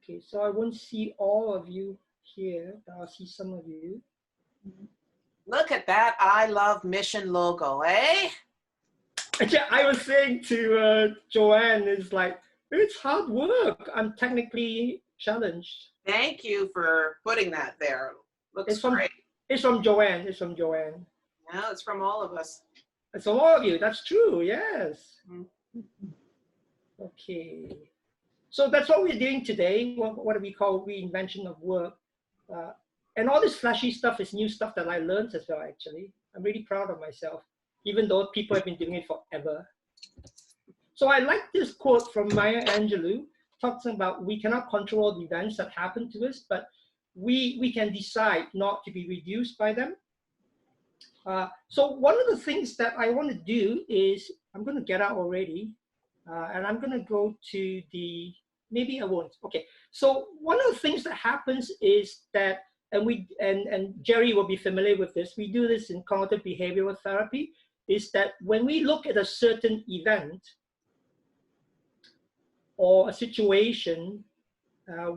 Okay, so I won't see all of you here, but I'll see some of you. Look at that I love mission logo, eh? Actually, I was saying to Joanne, it's like, it's hard work. I'm technically challenged. Thank you for putting that there. Looks great. It's from Joanne. It's from Joanne. No, it's from all of us. It's from all of you. That's true. Yes. Mm-hmm. Okay. So that's what we're doing today. What we call reinvention of work. And all this flashy stuff is new stuff that I learned as well, actually. I'm really proud of myself, even though people have been doing it forever. So I like this quote from Maya Angelou, talking about we cannot control the events that happen to us, but we can decide not to be reduced by them. So one of the things that I want to do is, I'm going to get out already, and I'm going to go to the, maybe I won't. Okay, so one of the things that happens is that, and Jerry will be familiar with this, we do this in cognitive behavioral therapy, is that when we look at a certain event or a situation,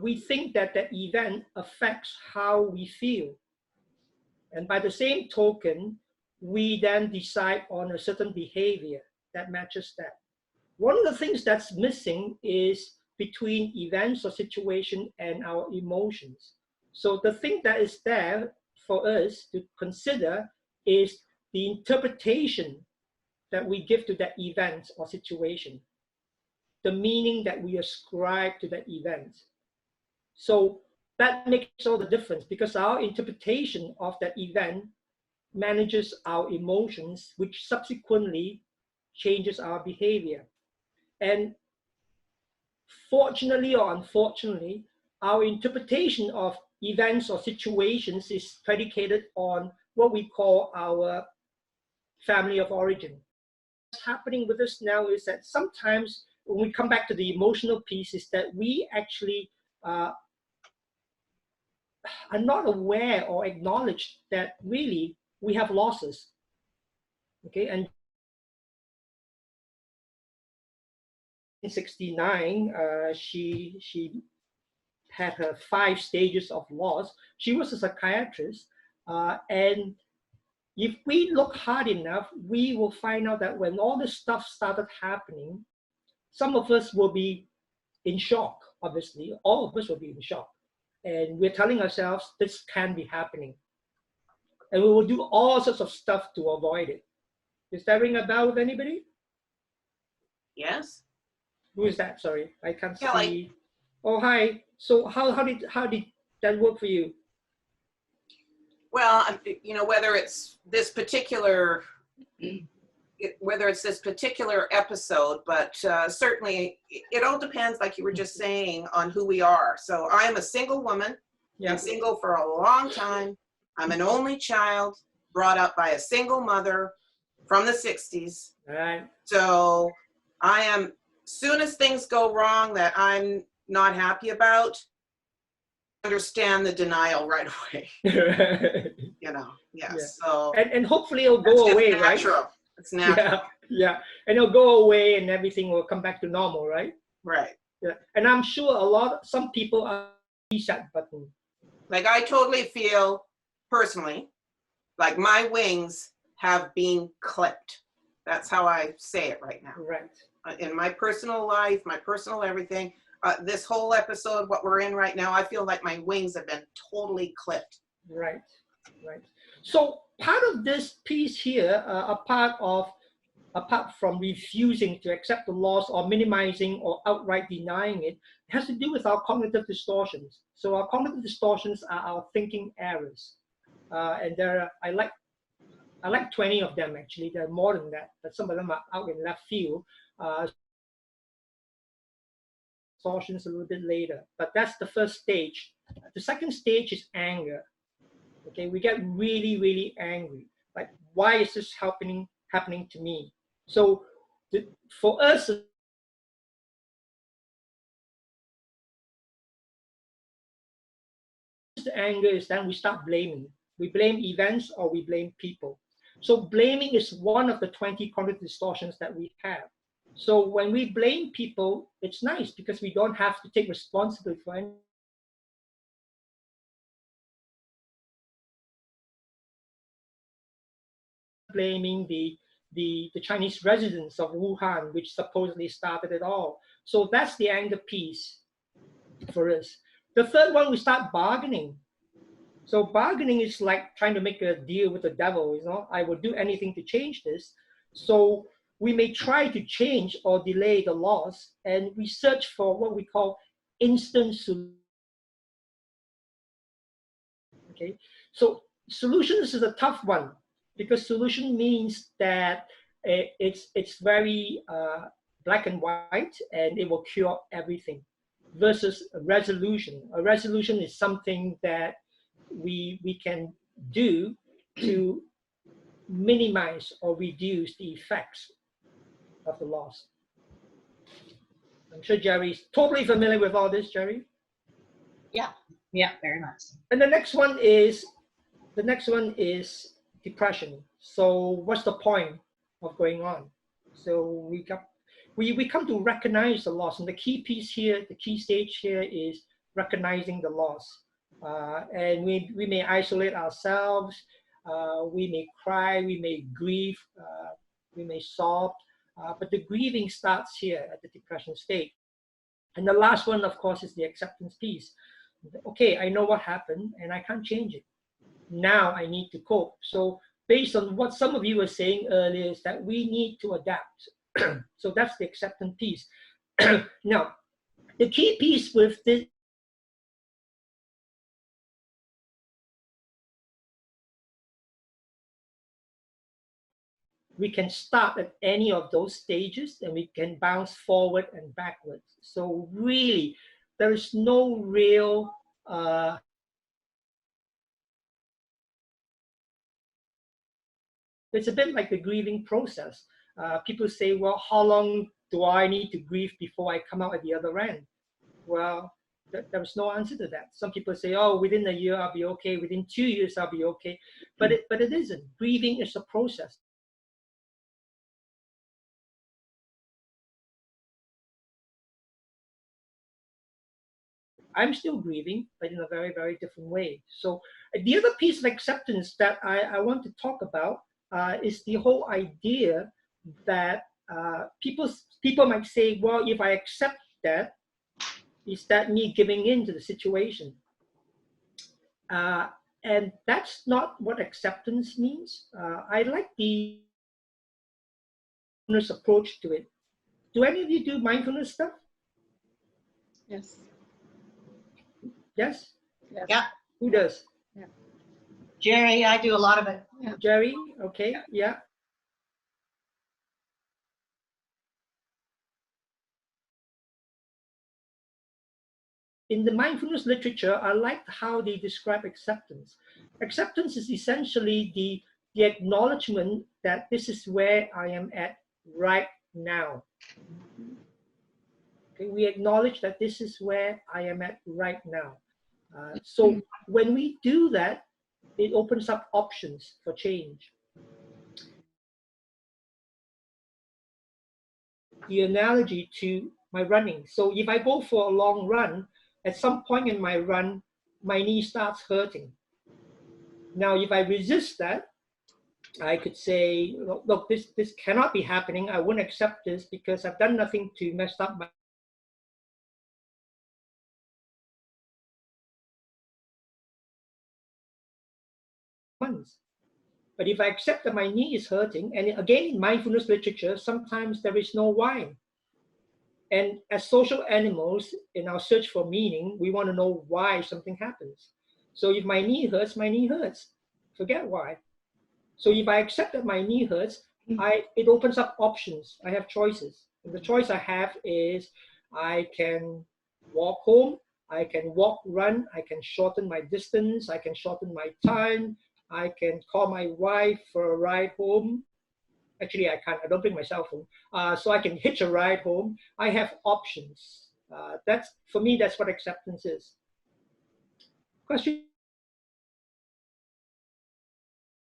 we think that that event affects how we feel. And by the same token, we then decide on a certain behavior that matches that. One of the things that's missing is between events or situation and our emotions. So the thing that is there for us to consider is the interpretation that we give to that event or situation, the meaning that we ascribe to that event. So that makes all the difference, because our interpretation of that event manages our emotions, which subsequently changes our behavior. And fortunately or unfortunately, our interpretation of events or situations is predicated on what we call our family of origin. What's happening with us now is that sometimes when we come back to the emotional piece, is that we actually are not aware or acknowledge that really we have losses. Okay, and in 1969, she had her 5 stages of loss. She was a psychiatrist, and if we look hard enough, we will find out that when all this stuff started happening, some of us will be in shock, obviously. All of us will be in shock. And we're telling ourselves, this can be happening. And we will do all sorts of stuff to avoid it. Is that ring a bell with anybody? Yes. Who is that? Sorry, I can't Kelly. see. Oh, hi. So how did that work for you? Well, you know, whether it's this particular episode, but certainly it all depends, like you were just saying, on who we are. So I am a single woman. Yeah. Been single for a long time. I'm an only child brought up by a single mother from the 60s. All right. So I am, soon as things go wrong that I'm not happy about, understand the denial right away. You know, yes. Yeah. So and hopefully it'll go away, natural. Right? It's natural. Yeah, and it'll go away and everything will come back to normal, right? Right. Yeah, and I'm sure some people are reset button. Like I totally feel personally like my wings have been clipped. That's how I say it right now. Right. In my personal life, my personal everything, this whole episode, what we're in right now, I feel like my wings have been totally clipped. Right, right. So part of this piece here, apart from refusing to accept the loss or minimizing or outright denying it, has to do with our cognitive distortions. So our cognitive distortions are our thinking errors, and there are, I like 20 of them actually. There are more than that, but some of them are out in left field. Distortions a little bit later, but that's the first stage. The second stage is anger. Okay, we get really, really angry. Like, why is this happening to me? So for us, the anger is then we start blaming. We blame events or we blame people. So blaming is one of the 20 cognitive distortions that we have. So when we blame people, it's nice because we don't have to take responsibility for anything. Blaming the Chinese residents of Wuhan, which supposedly started it all. So that's the anger piece for us. The third one, we start bargaining. So bargaining is like trying to make a deal with the devil. You know, I will do anything to change this. So we may try to change or delay the laws, and we search for what we call instant solutions. Okay, so solutions is a tough one because solution means that it's very black and white and it will cure everything versus a resolution. A resolution is something that we can do to minimize or reduce the effects of the loss. I'm sure Jerry's totally familiar with all this, Jerry. Yeah, very much. And the next one is depression. So what's the point of going on? So we come to recognize the loss, and the key piece here, the key stage here is recognizing the loss. And we may isolate ourselves, we may cry, we may grieve, we may sob, but the grieving starts here at the depression state. And the last one, of course, is the acceptance piece. Okay, I know what happened and I can't change it. Now I need to cope. So based on what some of you were saying earlier is that we need to adapt. So that's the acceptance piece. Now, the key piece with this, we can start at any of those stages and we can bounce forward and backwards. So really, there is no real it's a bit like the grieving process. People say, well, how long do I need to grieve before I come out at the other end? Well, there's no answer to that. Some people say, oh, within a year I'll be okay, within 2 years I'll be okay. But it isn't. Grieving is a process. I'm still grieving, but in a very, very different way. So the other piece of acceptance that I want to talk about is the whole idea that people might say, well, if I accept that, is that me giving in to the situation? And that's not what acceptance means. I like the mindfulness approach to it. Do any of you do mindfulness stuff? Yes. Yes? Yes. Yeah. Who does? Yeah. Jerry, I do a lot of it. Yeah. Jerry? Okay, yeah. In the mindfulness literature, I like how they describe acceptance. Acceptance is essentially the acknowledgement that this is where I am at right now. Okay, we acknowledge that this is where I am at right now. So when we do that, it opens up options for change. The analogy to my running. So if I go for a long run, at some point in my run, my knee starts hurting. Now, if I resist that, I could say, look, this cannot be happening. I won't accept this because I've done nothing to mess up my months. But if I accept that my knee is hurting, and again, in mindfulness literature, sometimes there is no why. And as social animals, in our search for meaning, we want to know why something happens. So if my knee hurts, my knee hurts. Forget why. So if I accept that my knee hurts, it opens up options. I have choices. And the choice I have is I can walk home, I can walk, run, I can shorten my distance, I can shorten my time, I can call my wife for a ride home. Actually, I can't. I don't bring my cell phone. So I can hitch a ride home. I have options. That's for me. That's what acceptance is. Question.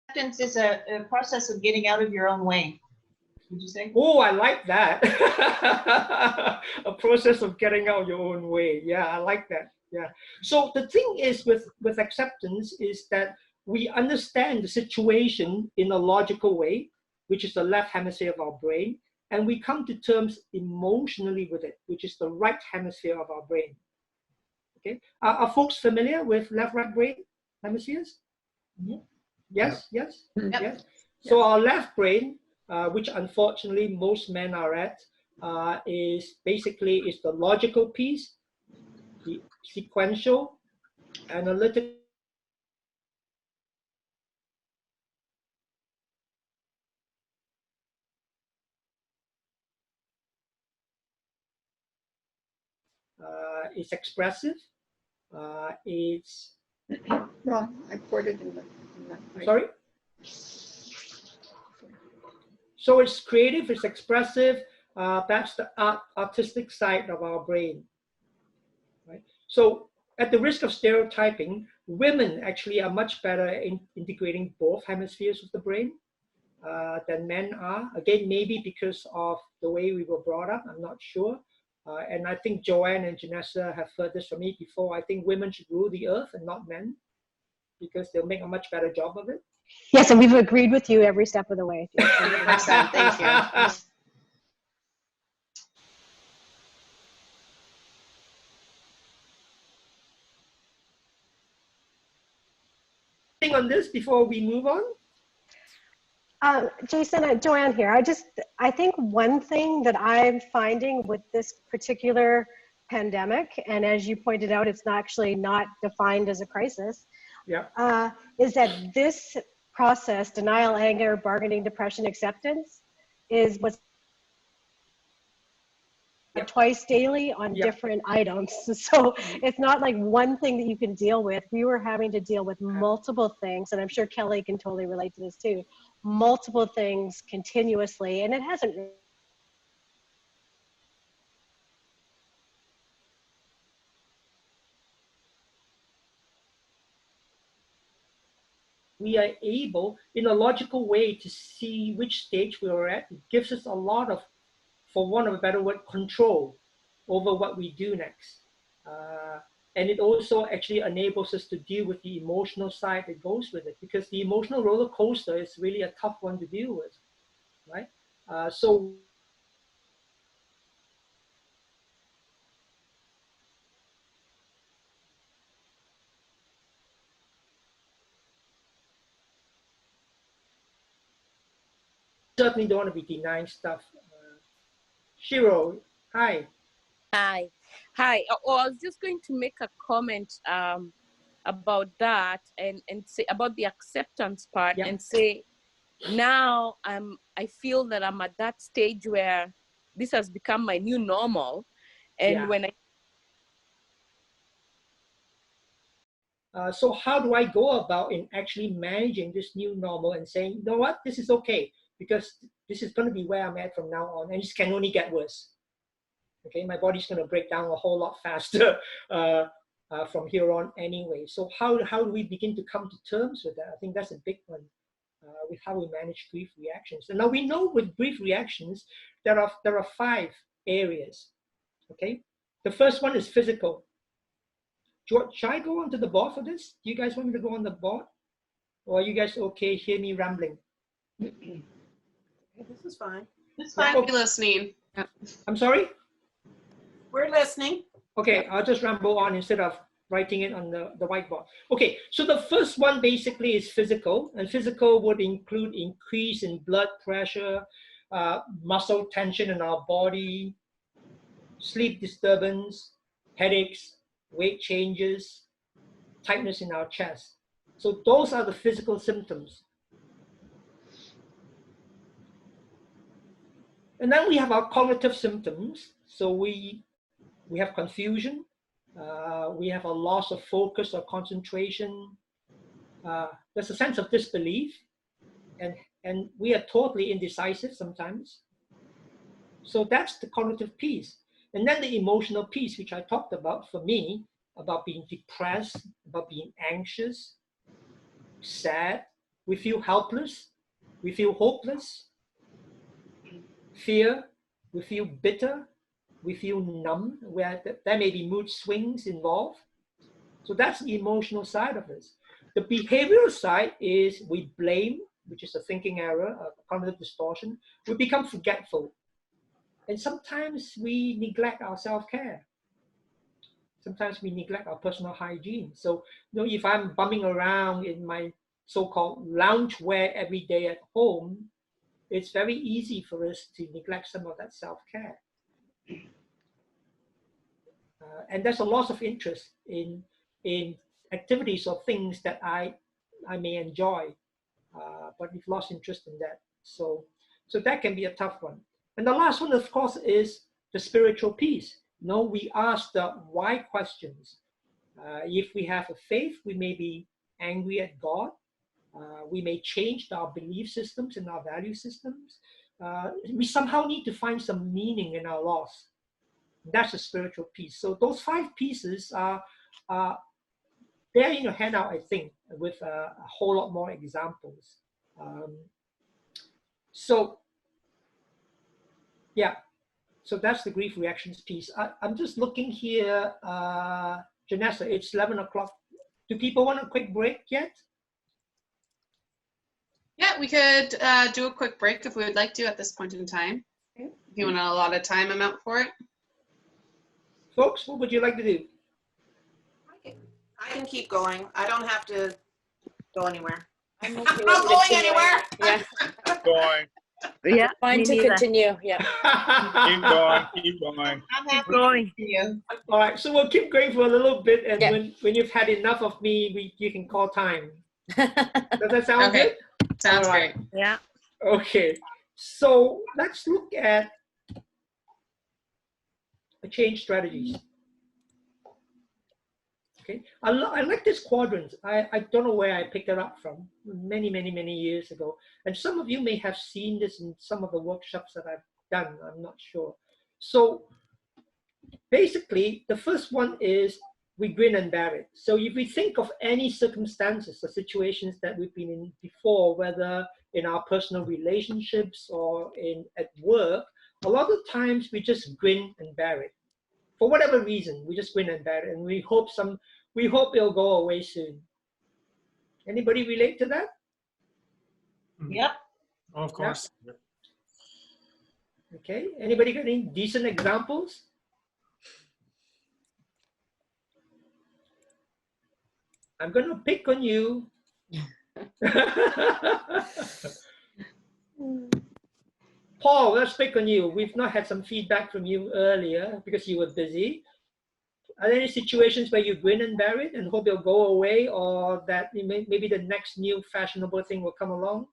Acceptance is a process of getting out of your own way. would you say? Oh, I like that. A process of getting out your own way. Yeah, I like that. Yeah. So the thing is with acceptance is that we understand the situation in a logical way, which is the left hemisphere of our brain, and we come to terms emotionally with it, which is the right hemisphere of our brain. Okay. Are folks familiar with left-right brain hemispheres? Mhm. Yes, yes, Yep. yes. So our left brain, which unfortunately most men are at, is the logical piece, the sequential, analytical. It's expressive. It's Wrong. I poured it in the. Right. sorry. So it's creative. It's expressive. That's the artistic side of our brain. Right. So at the risk of stereotyping, women actually are much better in integrating both hemispheres of the brain than men are. Again, maybe because of the way we were brought up, I'm not sure. And I think Joanne and Renessa have heard this from me before. I think women should rule the earth and not men because they'll make a much better job of it. Yes, and we've agreed with you every step of the way. 100%. Thank you. On this before we move on? Jason, Joanne here. I think one thing that I'm finding with this particular pandemic, and as you pointed out, it's actually not defined as a crisis, Yeah. is that this process, denial, anger, bargaining, depression, acceptance, is what's twice daily on different items. So it's not like one thing that you can deal with. We were having to deal with multiple things, and I'm sure Kelly can totally relate to this too, multiple things continuously, and it hasn't. We are able, in a logical way, to see which stage we are at. It gives us a lot of, for want of a better word, control over what we do next. And it also actually enables us to deal with the emotional side that goes with it, because the emotional roller coaster is really a tough one to deal with, right? So certainly don't want to be denying stuff. Shiro, hi. Hi. Oh, I was just going to make a comment about that and say about the acceptance part and say now I feel that I'm at that stage where this has become my new normal. And when so how do I go about in actually managing this new normal and saying, you know what, this is okay, because this is going to be where I'm at from now on, and this can only get worse. Okay, my body's going to break down a whole lot faster from here on anyway. So how do we begin to come to terms with that? I think that's a big one with how we manage grief reactions. And now we know with grief reactions, there are 5 areas. Okay, the first one is physical. Should I go onto the board for this? Do you guys want me to go on the board? Or are you guys okay hear me rambling? This is fine. It's fine. Yeah. We're listening. I'm sorry? We're listening. Okay, I'll just ramble on instead of writing it on the whiteboard. Okay, so the first one basically is physical, and physical would include increase in blood pressure, muscle tension in our body, sleep disturbance, headaches, weight changes, tightness in our chest. So those are the physical symptoms. And then we have our cognitive symptoms. So we have confusion, we have a loss of focus or concentration, there's a sense of disbelief, and we are totally indecisive sometimes. So that's the cognitive piece. And then the emotional piece, which I talked about for me, about being depressed, about being anxious, sad. We feel helpless, we feel hopeless. fear, we feel bitter, we feel numb, where there may be mood swings involved. So that's the emotional side of this. The behavioral side is we blame, which is a thinking error, a cognitive distortion. We become forgetful. And sometimes we neglect our self-care. Sometimes we neglect our personal hygiene. So, if I'm bumming around in my so-called loungewear every day at home, it's very easy for us to neglect some of that self-care. And there's a loss of interest in activities or things that I may enjoy, but we've lost interest in that. So that can be a tough one. And the last one, of course, is the spiritual piece. We ask the why questions. If we have a faith, we may be angry at God. We may change our belief systems and our value systems. We somehow need to find some meaning in our loss. That's a spiritual piece. So those 5 pieces are there in your handout, I think, with a whole lot more examples. So that's the grief reactions piece. I'm just looking here, Renessa, it's 11 o'clock. Do people want a quick break yet? Yeah, we could do a quick break if we would like to at this point in time. If you want to allot a time amount for it. Folks, what would you like to do? I can keep going. I don't have to go anywhere. I'm I'm okay not with going continuing. anywhere. Yeah, Going. Yeah, fine me to neither. continue. Yeah. Keep going. Keep going. I'm happy going. to see you. All right, so we'll keep going for a little bit, and Yeah. when you've had enough of me, you can call time. Does that sound Okay. good? Sounds All right. great. Yeah. Okay, so let's look at the change strategies. Okay, I like this quadrant. I don't know where I picked it up from, many years ago. And some of you may have seen this in some of the workshops that I've done, I'm not sure. So basically, the first one is we grin and bear it. So if we think of any circumstances or situations that we've been in before, whether in our personal relationships or at work, a lot of times we just grin and bear it. For whatever reason, we just grin and bear it, and we hope it'll go away soon. Anybody relate to that? Yep. Of course. Yeah. Okay. Anybody got any decent examples? I'm going to pick on you. Paul, let's pick on you. We've not had some feedback from you earlier because you were busy. Are there any situations where you grin and bear it and hope it'll go away, or that maybe the next new fashionable thing will come along?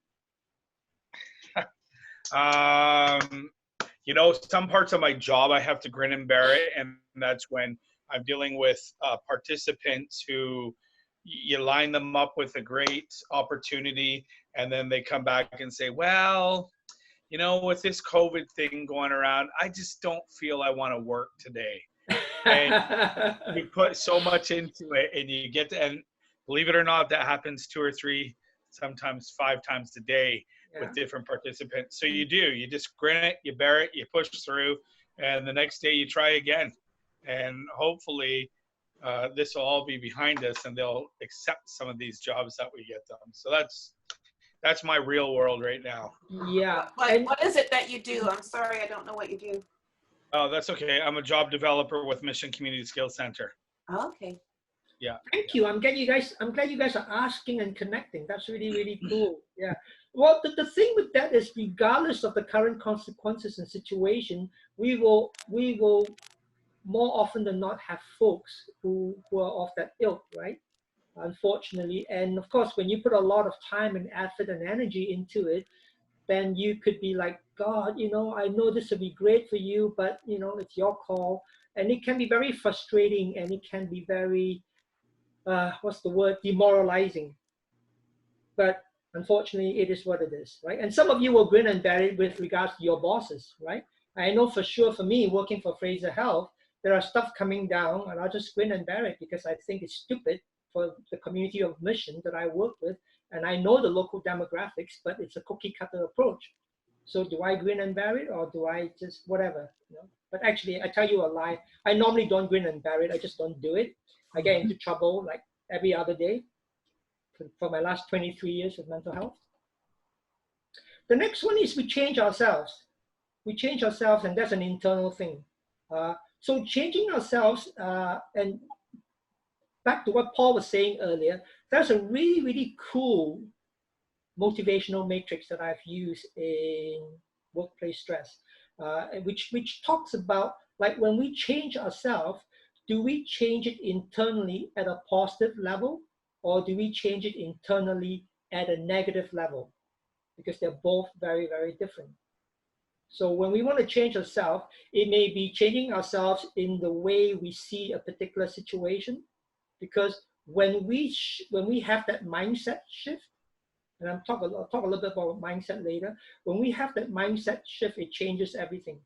Some parts of my job I have to grin and bear it, and that's when I'm dealing with participants who you line them up with a great opportunity, and then they come back and say, well, with this COVID thing going around, I just don't feel I want to work today. And you put so much into it, and you get to, and believe it or not, that happens 2 or 3, sometimes 5 times a day with different participants. So you just grin it, you bear it, you push through, and the next day you try again. And hopefully this will all be behind us, and they'll accept some of these jobs that we get done. So that's my real world right now. Yeah. What is it that you do? I'm sorry, I don't know what you do. Oh, that's okay. I'm a job developer with Mission Community Skills Center. Okay. Yeah. Thank you. I'm glad you guys are asking and connecting. That's really cool. Yeah. Well, the thing with that is, regardless of the current consequences and situation, we will more often than not have folks who are of that ilk, right? Unfortunately. And of course, when you put a lot of time and effort and energy into it, then you could be like, God, I know this would be great for you, but it's your call. And it can be very frustrating, and it can be very, demoralizing. But unfortunately, it is what it is, right? And some of you will grin and bear it with regards to your bosses, right? I know for sure, for me, working for Fraser Health, there are stuff coming down, and I'll just grin and bear it because I think it's stupid for the community of Mission that I work with. And I know the local demographics, but it's a cookie cutter approach. So do I grin and bear it, or do I just whatever? You know? But actually, I tell you a lie. I normally don't grin and bear it. I just don't do it. I get into trouble like every other day for my last 23 years of mental health. The next one is we change ourselves. We change ourselves, and that's an internal thing. So changing ourselves, and back to what Paul was saying earlier, there's a really, really cool motivational matrix that I've used in workplace stress, which talks about, like, when we change ourselves, do we change it internally at a positive level, or do we change it internally at a negative level? Because they're both very, very different. So when we want to change ourselves, it may be changing ourselves in the way we see a particular situation, because when we have that mindset shift, and I'll talk a little bit about mindset later. When we have that mindset shift, it changes everything.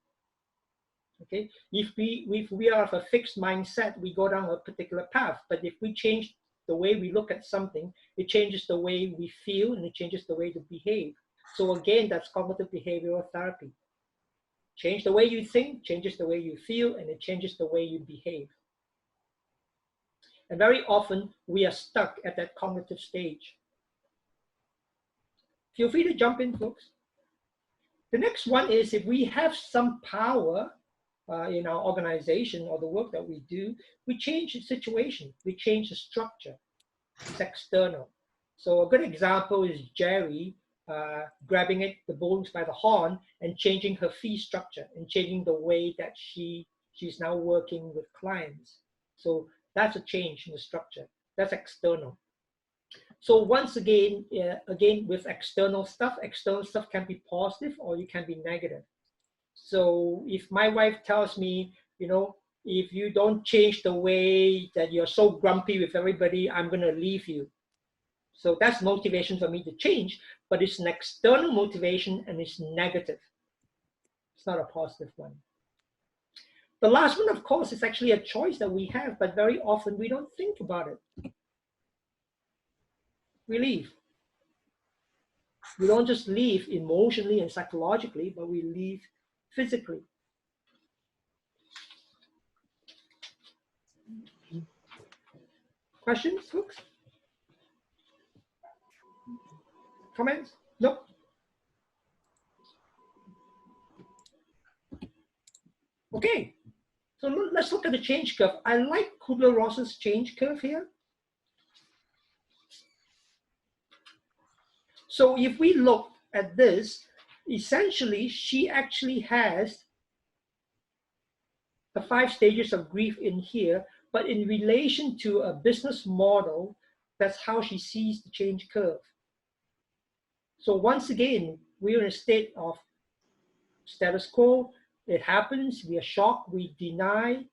Okay, if we are of a fixed mindset, we go down a particular path. But if we change the way we look at something, it changes the way we feel, and it changes the way to behave. So again, that's cognitive behavioral therapy. Change the way you think, changes the way you feel, and it changes the way you behave. And very often, we are stuck at that cognitive stage. Feel free to jump in, folks. The next one is, if we have some power in our organization or the work that we do, we change the situation, we change the structure. It's external. So a good example is Jerry grabbing the bulls by the horn and changing her fee structure and changing the way that she's now working with clients. So that's a change in the structure. That's external. So once again, with external stuff can be positive or it can be negative. So if my wife tells me, you know, if you don't change the way that you're so grumpy with everybody, I'm going to leave you. So that's motivation for me to change, but it's an external motivation and it's negative. It's not a positive one. The last one, of course, is actually a choice that we have, but very often we don't think about it. We leave. We don't just leave emotionally and psychologically, but we leave physically. Questions, folks? Comments? Nope. Okay, so let's look at the change curve. I like Kubler-Ross's change curve here. So if we look at this, essentially, she actually has the 5 stages of grief in here, but in relation to a business model, that's how she sees the change curve. So once again, we're in a state of status quo. It happens, we are shocked, we deny,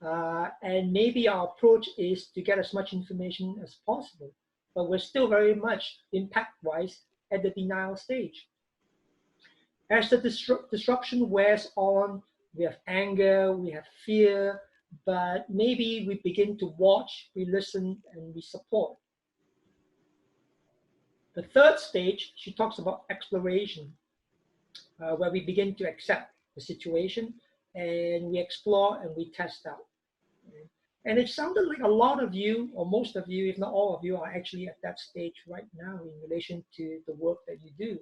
and maybe our approach is to get as much information as possible. But we're still very much impact-wise at the denial stage. As the disruption wears on, we have anger, we have fear, but maybe we begin to watch, we listen, and we support. The third stage, she talks about exploration, where we begin to accept the situation and we explore and we test out. And it sounded like a lot of you, or most of you, if not all of you, are actually at that stage right now in relation to the work that you do.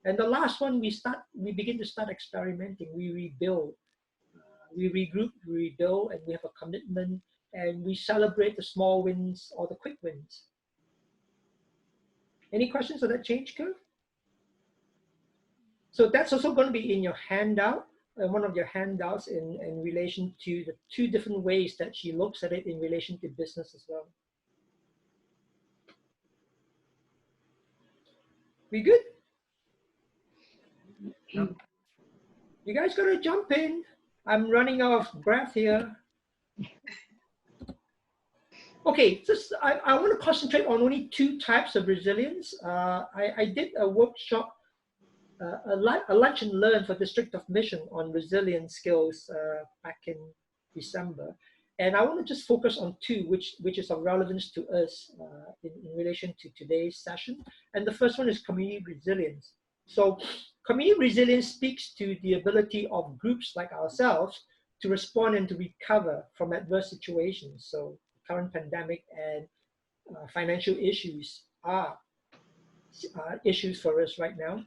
And the last one, we begin to start experimenting, we rebuild, we regroup, we rebuild, and we have a commitment, and we celebrate the small wins or the quick wins. Any questions on that change curve? So that's also going to be in your handout, one of your handouts in relation to the 2 different ways that she looks at it in relation to business as well. We good? You guys got to jump in. I'm running out of breath here. Okay, I want to concentrate on only 2 types of resilience. I did a workshop, a lunch and learn for District of Mission on resilience skills back in December. And I want to just focus on 2, which is of relevance to us in relation to today's session. And the first one is community resilience. So community resilience speaks to the ability of groups like ourselves to respond and to recover from adverse situations. So current pandemic and financial issues are issues for us right now.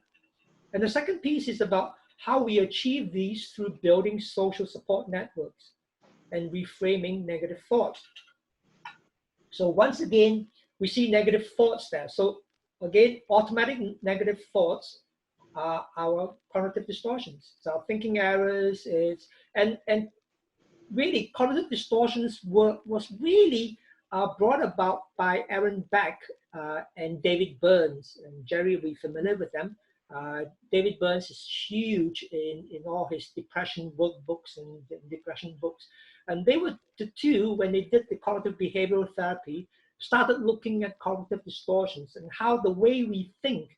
And the second piece is about how we achieve these through building social support networks and reframing negative thoughts. So once again, we see negative thoughts there. So again, automatic negative thoughts are our cognitive distortions. So our thinking errors is, and really cognitive distortions was really brought about by Aaron Beck and David Burns. And Jerry will be familiar with them. David Burns is huge in all his depression workbooks and depression books. And they were the two, when they did the cognitive behavioral therapy, started looking at cognitive distortions and how the way we think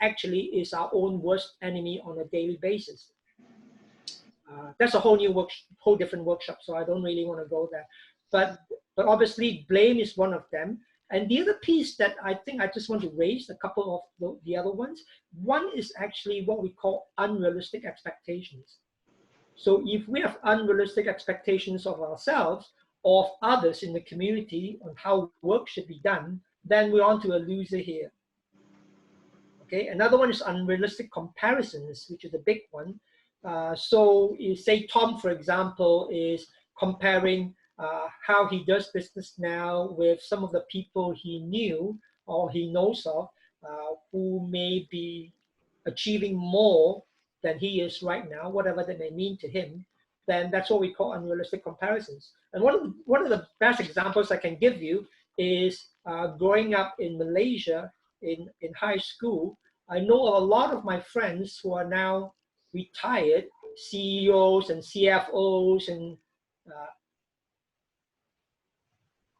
actually is our own worst enemy on a daily basis. That's a whole different workshop, so I don't really want to go there. But obviously, blame is one of them. And the other piece that I think I just want to raise, a couple of the other ones, one is actually what we call unrealistic expectations. So if we have unrealistic expectations of ourselves or of others in the community on how work should be done, then we're on to a loser here. Okay, another one is unrealistic comparisons, which is a big one. So say Tom, for example, is comparing how he does business now with some of the people he knew or he knows of who may be achieving more than he is right now, whatever that may mean to him, then that's what we call unrealistic comparisons. And one of the best examples I can give you is growing up in Malaysia in high school. I know a lot of my friends who are now retired CEOs and CFOs and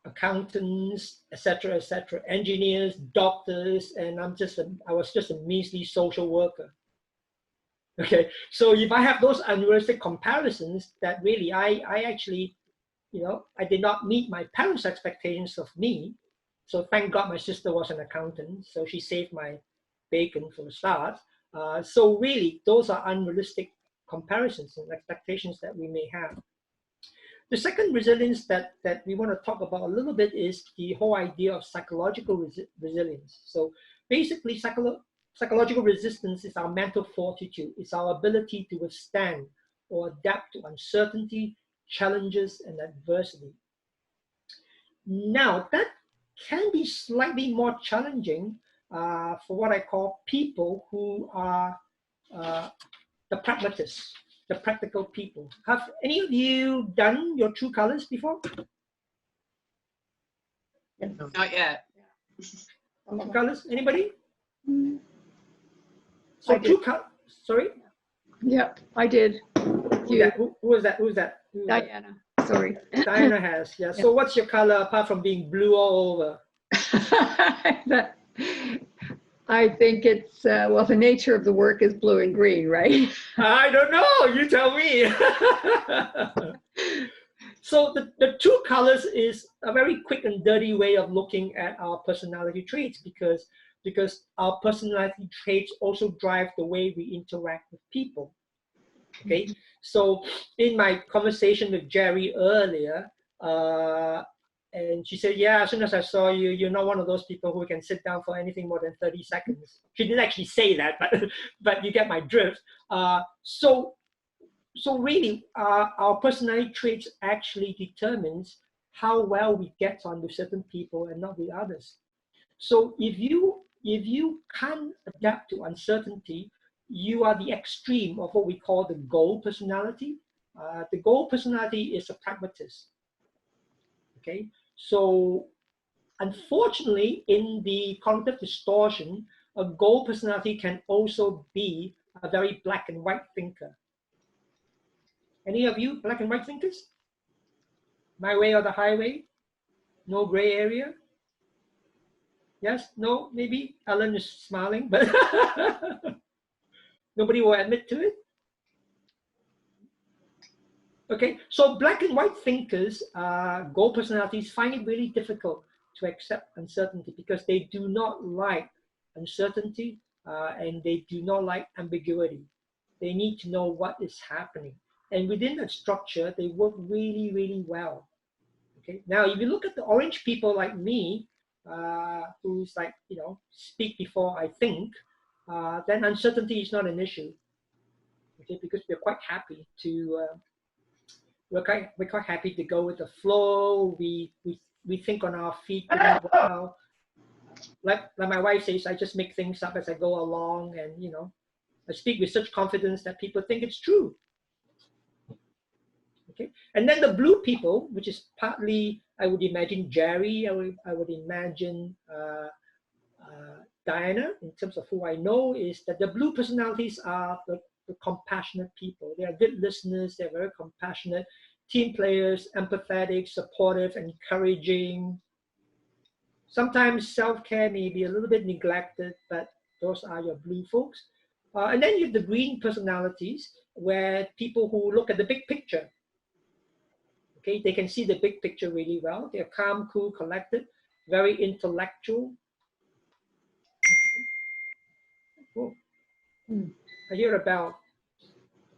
accountants, etc., engineers, doctors, and I was just a measly social worker. Okay, so if I have those unrealistic comparisons, that really I actually, I did not meet my parents' expectations of me. So thank God my sister was an accountant, so she saved my bacon for the start. So really, those are unrealistic comparisons and expectations that we may have. The second resilience that we want to talk about a little bit is the whole idea of psychological resilience. So basically, psychological resistance is our mental fortitude. It's our ability to withstand or adapt to uncertainty, challenges, and adversity. Now, that can be slightly more challenging for what I call people who are the pragmatists, the practical people. Have any of you done your true colors before? Not yet. True colors, anybody? Mm, So I did. true colors, sorry? Yeah, I did. Who was that? Who's that? Diana, sorry. Diana has, yeah. So what's your color apart from being blue all over? I think it's, well, the nature of the work is blue and green, right? I don't know, you tell me. So the true colors is a very quick and dirty way of looking at our personality traits because our personality traits also drive the way we interact with people. Okay, so in my conversation with Jerry earlier, and she said, yeah, as soon as I saw you, you're not one of those people who can sit down for anything more than 30 seconds. She didn't actually say that, but you get my drift. So really, our personality traits actually determines how well we get on with certain people and not with others. So if you can't adapt to uncertainty, you are the extreme of what we call the goal personality. The goal personality is a pragmatist. Okay, so unfortunately, in the cognitive distortion, a goal personality can also be a very black and white thinker. Any of you black and white thinkers? My way or the highway? No gray area? Yes? No? Maybe? Ellen is smiling, but nobody will admit to it. Okay, so black and white thinkers, goal personalities, find it really difficult to accept uncertainty because they do not like uncertainty, and they do not like ambiguity. They need to know what is happening. And within that structure, they work really, really well. Okay. Now, if you look at the orange people like me, who's like, speak before I think, then uncertainty is not an issue. Okay, because we're quite happy to we're quite happy to go with the flow. We think on our feet pretty well. Like my wife says, I just make things up as I go along, and I speak with such confidence that people think it's true. Okay, and then the blue people, which is partly, I would imagine Jerry, I would imagine Diana, in terms of who I know, is that the blue personalities are the compassionate people. They are good listeners. They're very compassionate, team players, empathetic, supportive, encouraging. Sometimes self-care may be a little bit neglected, but those are your blue folks. And then you have the green personalities, where people who look at the big picture. Okay, they can see the big picture really well. They're calm, cool, collected, very intellectual. Oh, I hear a bell.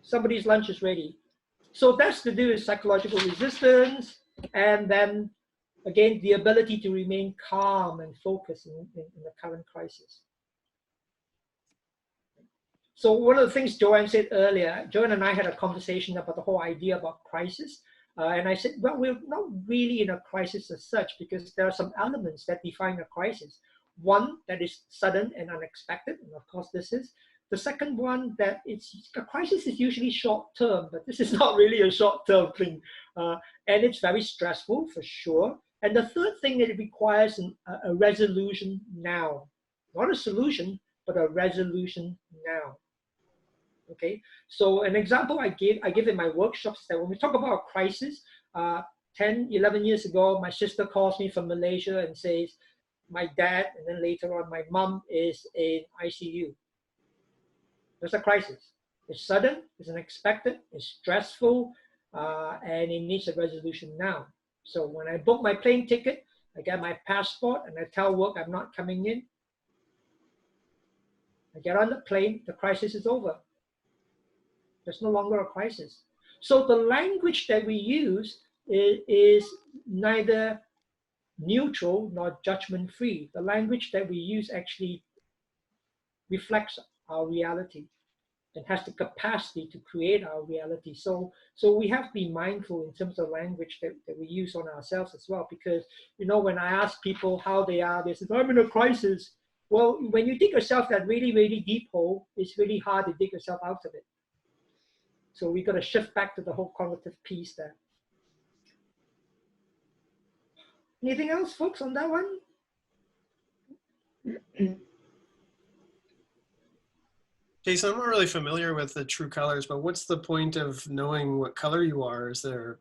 Somebody's lunch is ready. So that's to do with psychological resistance, and then again, the ability to remain calm and focused in the current crisis. So one of the things Joanne said earlier, Joanne and I had a conversation about the whole idea about crisis. And I said, well, we're not really in a crisis as such, because there are some elements that define a crisis. One that is sudden and unexpected, and of course this is. The second one, that a crisis is usually short-term, but this is not really a short-term thing. And it's very stressful for sure. And the third thing, that it requires a resolution now. Not a solution, but a resolution now. Okay, so an example I give in my workshops is that when we talk about a crisis, 10, 11 years ago, my sister calls me from Malaysia and says, my dad, and then later on, my mom is in ICU. There's a crisis. It's sudden, it's unexpected, it's stressful, and it needs a resolution now. So when I book my plane ticket, I get my passport, and I tell work I'm not coming in. I get on the plane, the crisis is over. There's no longer a crisis. So the language that we use is neither neutral nor judgment-free. The language that we use actually reflects our reality and has the capacity to create our reality. So we have to be mindful in terms of language that we use on ourselves as well, because, when I ask people how they are, they say, I'm in a crisis. Well, when you dig yourself that really, really deep hole, it's really hard to dig yourself out of it. So we got to shift back to the whole cognitive piece there. Anything else, folks, on that one? Jason, I'm not really familiar with the true colors, but what's the point of knowing what color you are? Is there?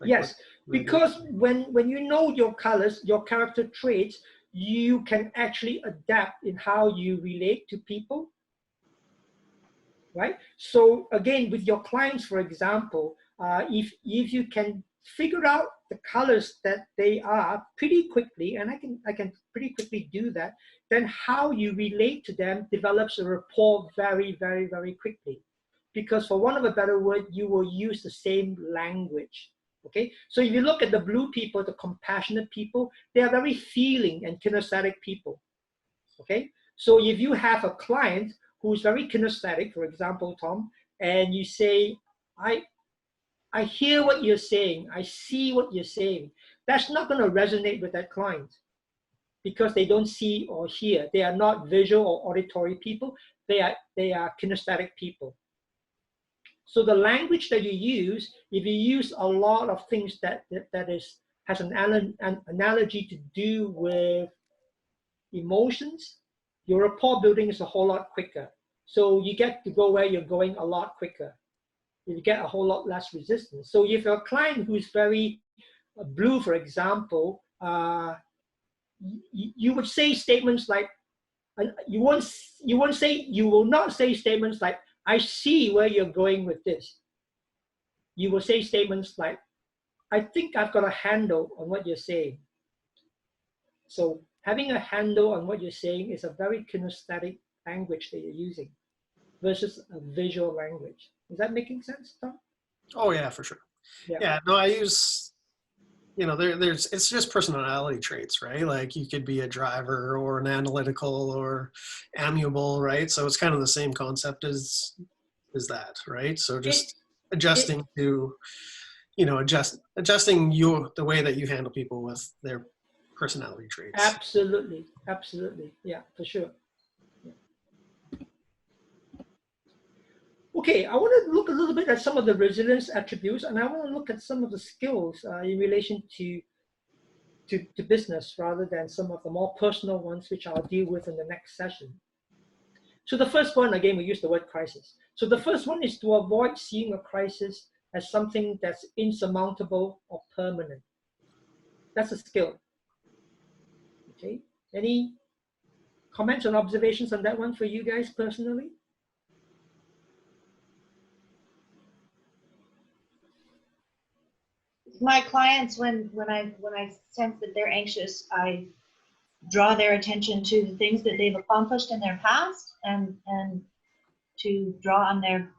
Yes, because when you know your colors, your character traits, you can actually adapt in how you relate to people. Right? So again, with your clients, for example, if you can figure out the colors that they are pretty quickly, and I can pretty quickly do that, then how you relate to them develops a rapport very, very, very quickly. Because for want of a better word, you will use the same language. Okay? So if you look at the blue people, the compassionate people, they are very feeling and kinesthetic people. Okay? So if you have a client who's very kinesthetic, for example, Tom, and you say, I hear what you're saying, I see what you're saying, that's not going to resonate with that client, because they don't see or hear. They are not visual or auditory people. They are kinesthetic people. So the language that you use, if you use a lot of things that has an analogy to do with emotions, your rapport building is a whole lot quicker. So you get to go where you're going a lot quicker. You get a whole lot less resistance. So if you're a client who's very blue, for example, you would say statements like, you will not say statements like, I see where you're going with this. You will say statements like, I think I've got a handle on what you're saying. So having a handle on what you're saying is a very kinesthetic language that you're using versus a visual language. Is that making sense, Tom? Oh yeah, for sure. Yeah. Yeah, no, I use, you know, it's just personality traits, right? Like you could be a driver or an analytical or amiable, right? So it's kind of the same concept as that, right? So just adjusting to, you know, adjusting the way that you handle people with their personality traits. Absolutely, absolutely, yeah, for sure. Okay, I want to look a little bit at some of the resilience attributes, and I want to look at some of the skills in relation to business rather than some of the more personal ones, which I'll deal with in the next session. So the first one, again, we use the word crisis. So the first one is to avoid seeing a crisis as something that's insurmountable or permanent. That's a skill. Okay, any comments or observations on that one for you guys personally? My clients, when I sense that they're anxious, I draw their attention to the things that they've accomplished in their past and to draw on their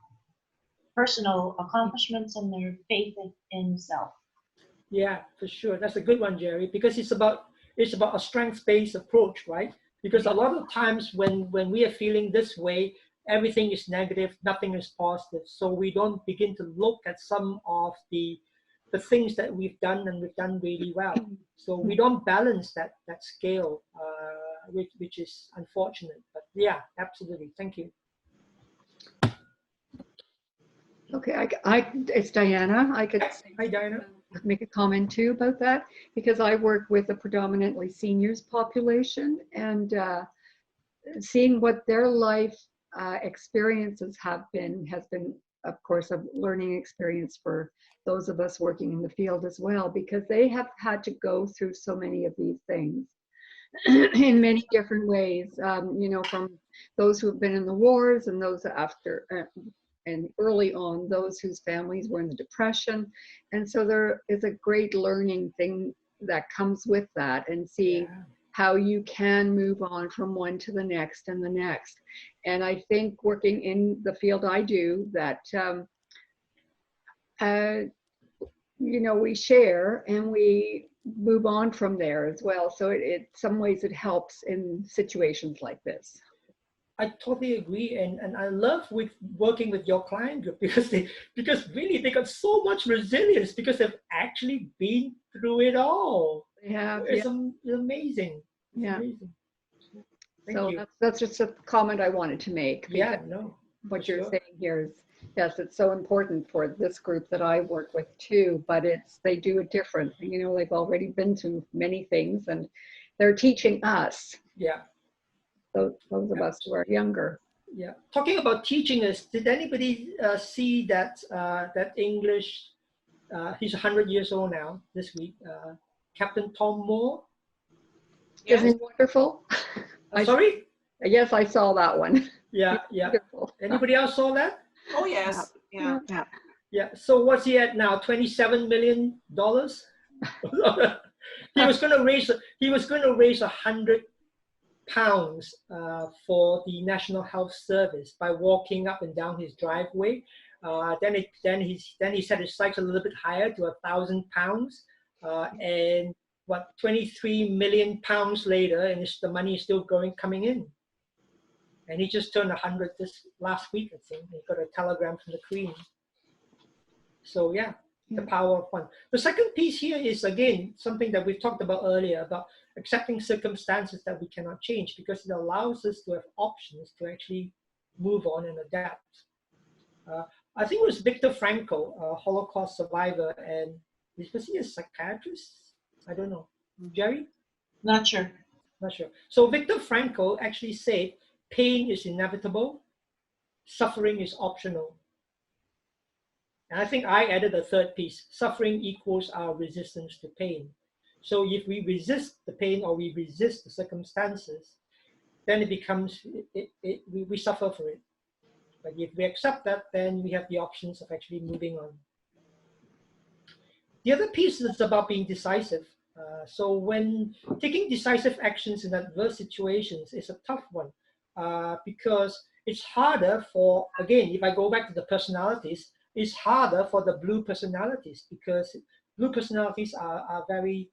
personal accomplishments and their faith in self. Yeah, for sure. That's a good one, Jerry, because it's about a strengths-based approach, right? Because a lot of times when we are feeling this way, everything is negative, nothing is positive. So we don't begin to look at some of the things that we've done and we've done really well. So we don't balance that scale, which is unfortunate. But yeah, absolutely. Thank you. Okay, it's Diana. I could Hi, Diana. make a comment too about that, because I work with a predominantly seniors population, and seeing what their life experiences has been, of course, a learning experience for those of us working in the field as well, because they have had to go through so many of these things in many different ways, you know, from those who have been in the wars and those after and early on, those whose families were in the Depression. And so there is a great learning thing that comes with that, and seeing how you can move on from one to the next and the next. And I think working in the field I do, that you know, we share and we move on from there as well. So it some ways it helps in situations like this. I totally agree, and I love working with your client group, because really they got so much resilience because they've actually been through it all. Yeah, it's amazing. It's yeah. amazing. Thank So you. that's just a comment I wanted to make. Yeah, no. What you're saying here is, yes, it's so important for this group that I work with too, but they do it different. You know, they've already been through many things and they're teaching us. Yeah. Those of us who are younger. Yeah. Talking about teaching us, did anybody see that English, he's 100 years old now this week, Captain Tom Moore? Yes. Isn't it wonderful? Sorry? Yes, I saw that one. Yeah, yeah. Wonderful. Anybody else saw that? Oh, yes. Yeah. Yeah. Yeah. So what's he at now? $27 million? He was going to raise £100 for the National Health Service by walking up and down his driveway. Then he set his sights a little bit higher to £1,000, and 23 million pounds later, and the money is still coming in. And he just turned 100 this last week, I think. He got a telegram from the Queen. So yeah, the power of one. The second piece here is, again, something that we've talked about earlier, about accepting circumstances that we cannot change, because it allows us to have options to actually move on and adapt. I think it was Viktor Frankl, a Holocaust survivor, and was he a psychiatrist? I don't know. Jerry? Not sure. Not sure. So Viktor Frankl actually said, pain is inevitable, suffering is optional. And I think I added a third piece. Suffering equals our resistance to pain. So if we resist the pain or we resist the circumstances, then it becomes, we suffer for it. But if we accept that, then we have the options of actually moving on. The other piece is about being decisive. So when taking decisive actions in adverse situations is a tough one. because it's harder for, again, if I go back to the personalities, it's harder for the blue personalities because blue personalities are very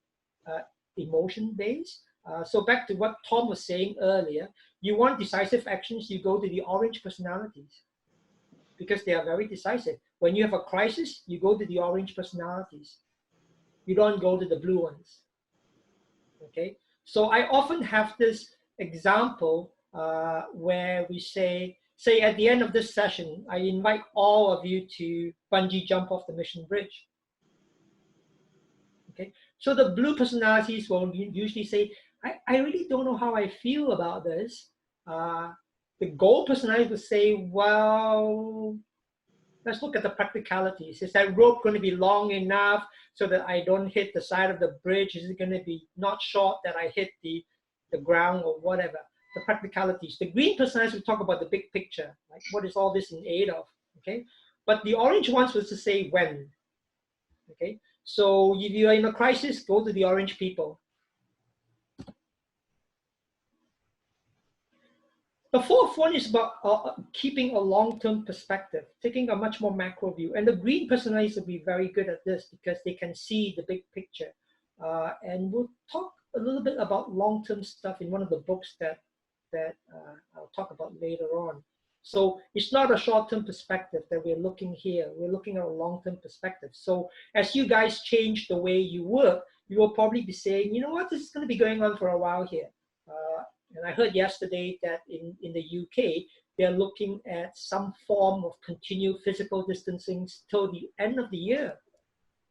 emotion-based. So back to what Tom was saying earlier, you want decisive actions, you go to the orange personalities because they are very decisive. When you have a crisis, you go to the orange personalities. You don't go to the blue ones. Okay, so I often have this example where we say at the end of this session, I invite all of you to bungee jump off the Mission Bridge. Okay, so the blue personalities will usually say, I really don't know how I feel about this. The gold personalities will say, well, let's look at the practicalities. Is that rope going to be long enough so that I don't hit the side of the bridge? Is it going to be not short that I hit the ground or whatever? The practicalities. The green personalities will talk about the big picture, like what is all this in aid of, okay? But the orange ones was to say when, okay? So if you are in a crisis, go to the orange people. The fourth one is about keeping a long-term perspective, taking a much more macro view. And the green personalities will be very good at this because they can see the big picture. And we'll talk a little bit about long-term stuff in one of the books that I'll talk about later on. So it's not a short-term perspective that we're looking here. We're looking at a long-term perspective. So as you guys change the way you work, you will probably be saying, you know what, this is going to be going on for a while here. And I heard yesterday that in the UK, they're looking at some form of continued physical distancing till the end of the year.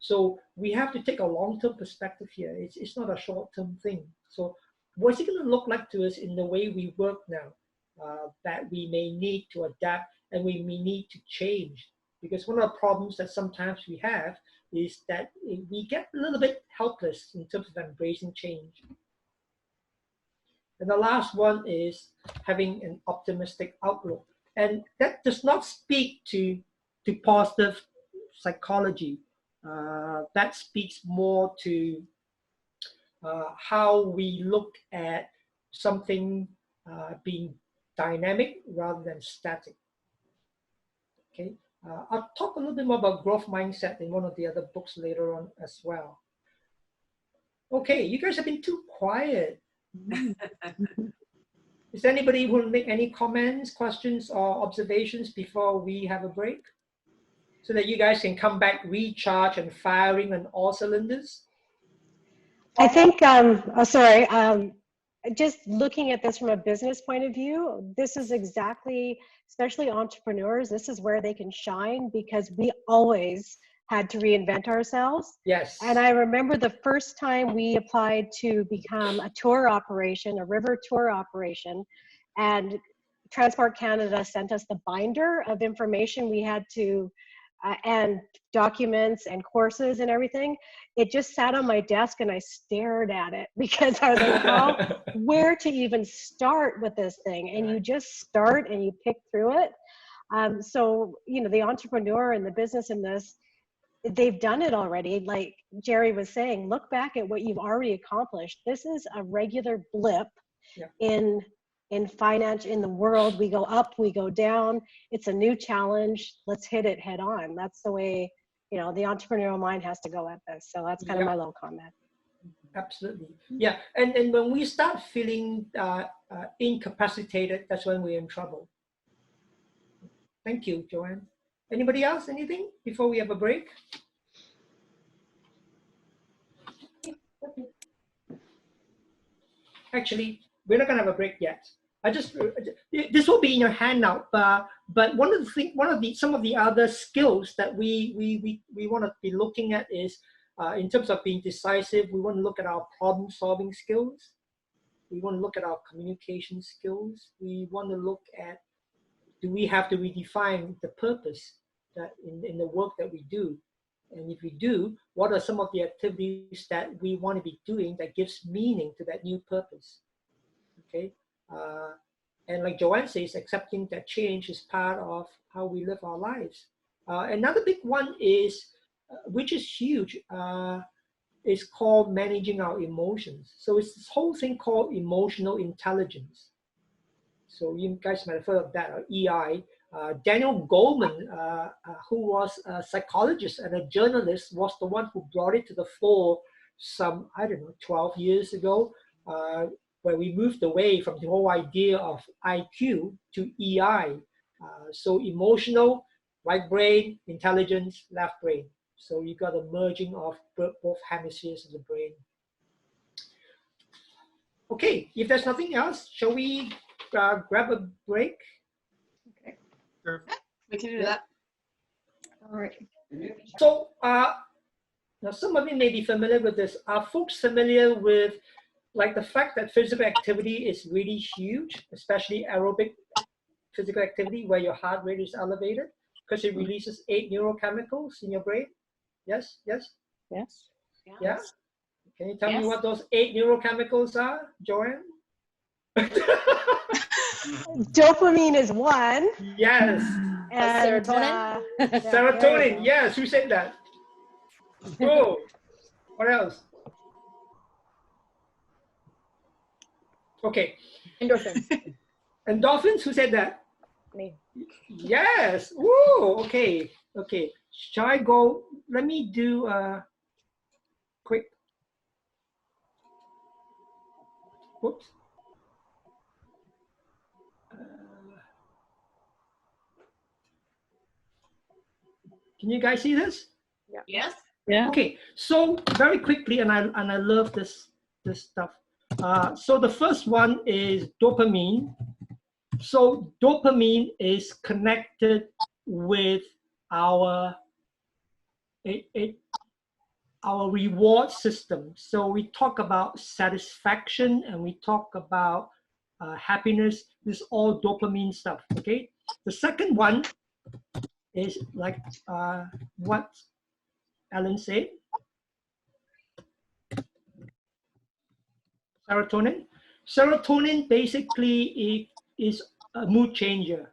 So we have to take a long-term perspective here. It's not a short-term thing. So what's it going to look like to us in the way we work now that we may need to adapt and we may need to change? Because one of the problems that sometimes we have is that we get a little bit helpless in terms of embracing change. And the last one is having an optimistic outlook. And that does not speak to positive psychology. That speaks more to how we look at something being dynamic rather than static. Okay, I'll talk a little bit more about growth mindset in one of the other books later on as well. Okay, you guys have been too quiet. Is there anybody who will make any comments, questions, or observations before we have a break? So that you guys can come back, recharge, and firing on all cylinders? I think, just looking at this from a business point of view, this is exactly, especially entrepreneurs, this is where they can shine because we always had to reinvent ourselves. Yes. And I remember the first time we applied to become a tour operation, a river tour operation, and Transport Canada sent us the binder of information we had to, and documents and courses and everything. It just sat on my desk and I stared at it because I was like, where to even start with this thing? And you just start and you pick through it. So, you know, the entrepreneur and the business in this, they've done it already. Like Jerry was saying, look back at what you've already accomplished. This is a regular blip in finance, in the world. We go up, we go down. It's a new challenge. Let's hit it head on. That's the way, you know, the entrepreneurial mind has to go at this. So that's kind of my little comment. Absolutely. Yeah. And when we start feeling incapacitated, that's when we're in trouble. Thank you, Joanne. Anybody else? Anything before we have a break? Actually, we're not going to have a break yet. This will be in your handout, but some of the other skills that we want to be looking at is in terms of being decisive. We want to look at our problem-solving skills. We want to look at our communication skills. We want to look at, do we have to redefine the purpose that in the work that we do? And if we do, what are some of the activities that we want to be doing that gives meaning to that new purpose? Okay, and like Joanne says, accepting that change is part of how we live our lives. Another big one is, which is huge, is called managing our emotions. So it's this whole thing called emotional intelligence. So you guys might have heard of that, or EI. Daniel Goleman, who was a psychologist and a journalist, was the one who brought it to the fore some, I don't know, 12 years ago, where we moved away from the whole idea of IQ to EI. So emotional, right brain, intelligence, left brain. So you got a merging of both hemispheres of the brain. Okay, if there's nothing else, shall we grab a break? Okay. Sure. We can do that. All right. So now some of you may be familiar with this. Are folks familiar with like the fact that physical activity is really huge, especially aerobic physical activity where your heart rate is elevated because it releases 8 neurochemicals in your brain? Yes, yes? Yes. Yeah? Can you tell me Yes. what those 8 neurochemicals are, Joanne? Dopamine is one. Yes. And, Serotonin? Serotonin, yes. Who said that? Oh, what else? Okay. Endorphins. Endorphins, who said that? Me. Yes. Woo, okay. Okay. Shall I go? Let me do a quick. Whoops. Can you guys see this? Yes. Yeah. Okay. So very quickly, and I love this stuff. So the first one is dopamine. So dopamine is connected with our our reward system. So we talk about satisfaction and we talk about happiness. This is all dopamine stuff. Okay. The second one is like what Alan said. Serotonin. Serotonin basically is a mood changer.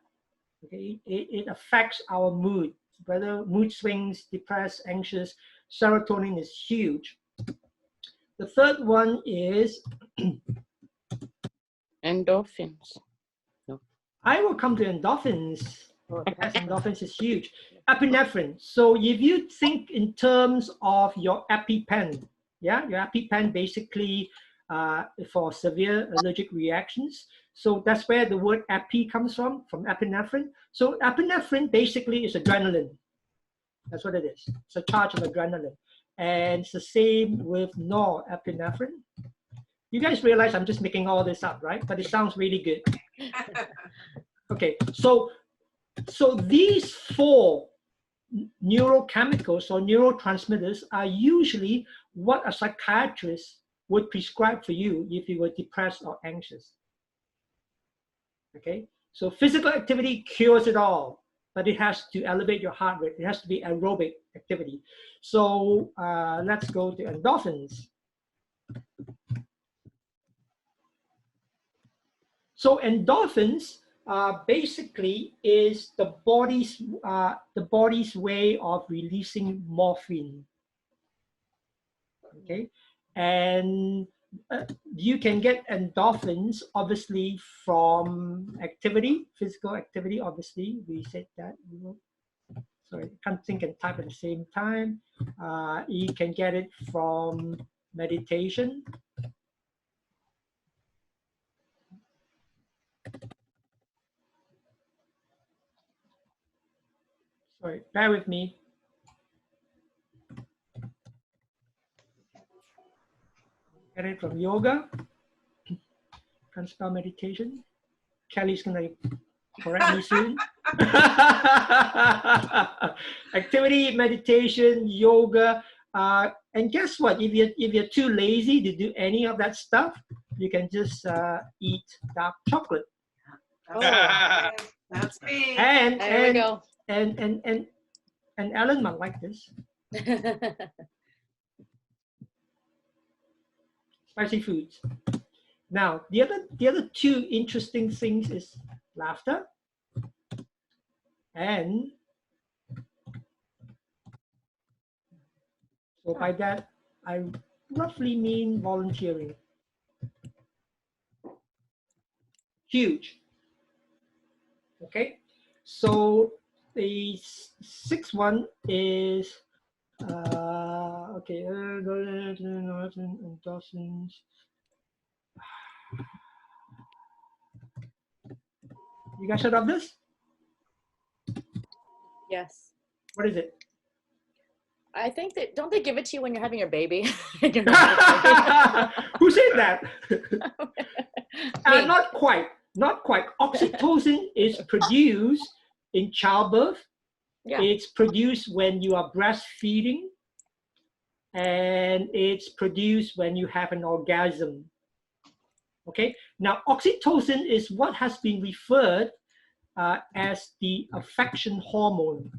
Okay, it affects our mood, whether mood swings, depressed, anxious. Serotonin is huge. The third one is Endorphins. I will come to endorphins. Yes, endorphins is huge. Epinephrine. So if you think in terms of your EpiPen, yeah, your EpiPen basically for severe allergic reactions. So that's where the word epi comes from epinephrine. So epinephrine basically is adrenaline. That's what it is. It's a charge of adrenaline. And it's the same with norepinephrine. You guys realize I'm just making all this up, right? But it sounds really good. Okay, so these 4 neurochemicals or neurotransmitters are usually what a psychiatrist would prescribe for you if you were depressed or anxious. Okay, so physical activity cures it all, but it has to elevate your heart rate. It has to be aerobic activity. So let's go to endorphins. So endorphins basically is the body's way of releasing morphine. Okay, and you can get endorphins obviously from activity, physical activity. Obviously, we said that. Sorry, I can't think and type at the same time. You can get it from meditation. Sorry, bear with me. Get it from yoga. Can't spell meditation. Kelly's gonna correct me soon. Activity, meditation, yoga, and guess what? If you're too lazy to do any of that stuff, you can just eat dark chocolate. That's me. And There we go. and Ellen might like this. Spicy foods. Now, the other 2 interesting things is laughter and so by that I roughly mean volunteering. Huge. Okay, so the sixth one is okay. You guys heard of this? Yes. What is it? I think that, don't they give it to you when you're having your baby? Who said that? Not quite. Not quite. Oxytocin is produced in childbirth. Yeah. It's produced when you are breastfeeding. And it's produced when you have an orgasm. Okay. Now, oxytocin is what has been referred as the affection hormone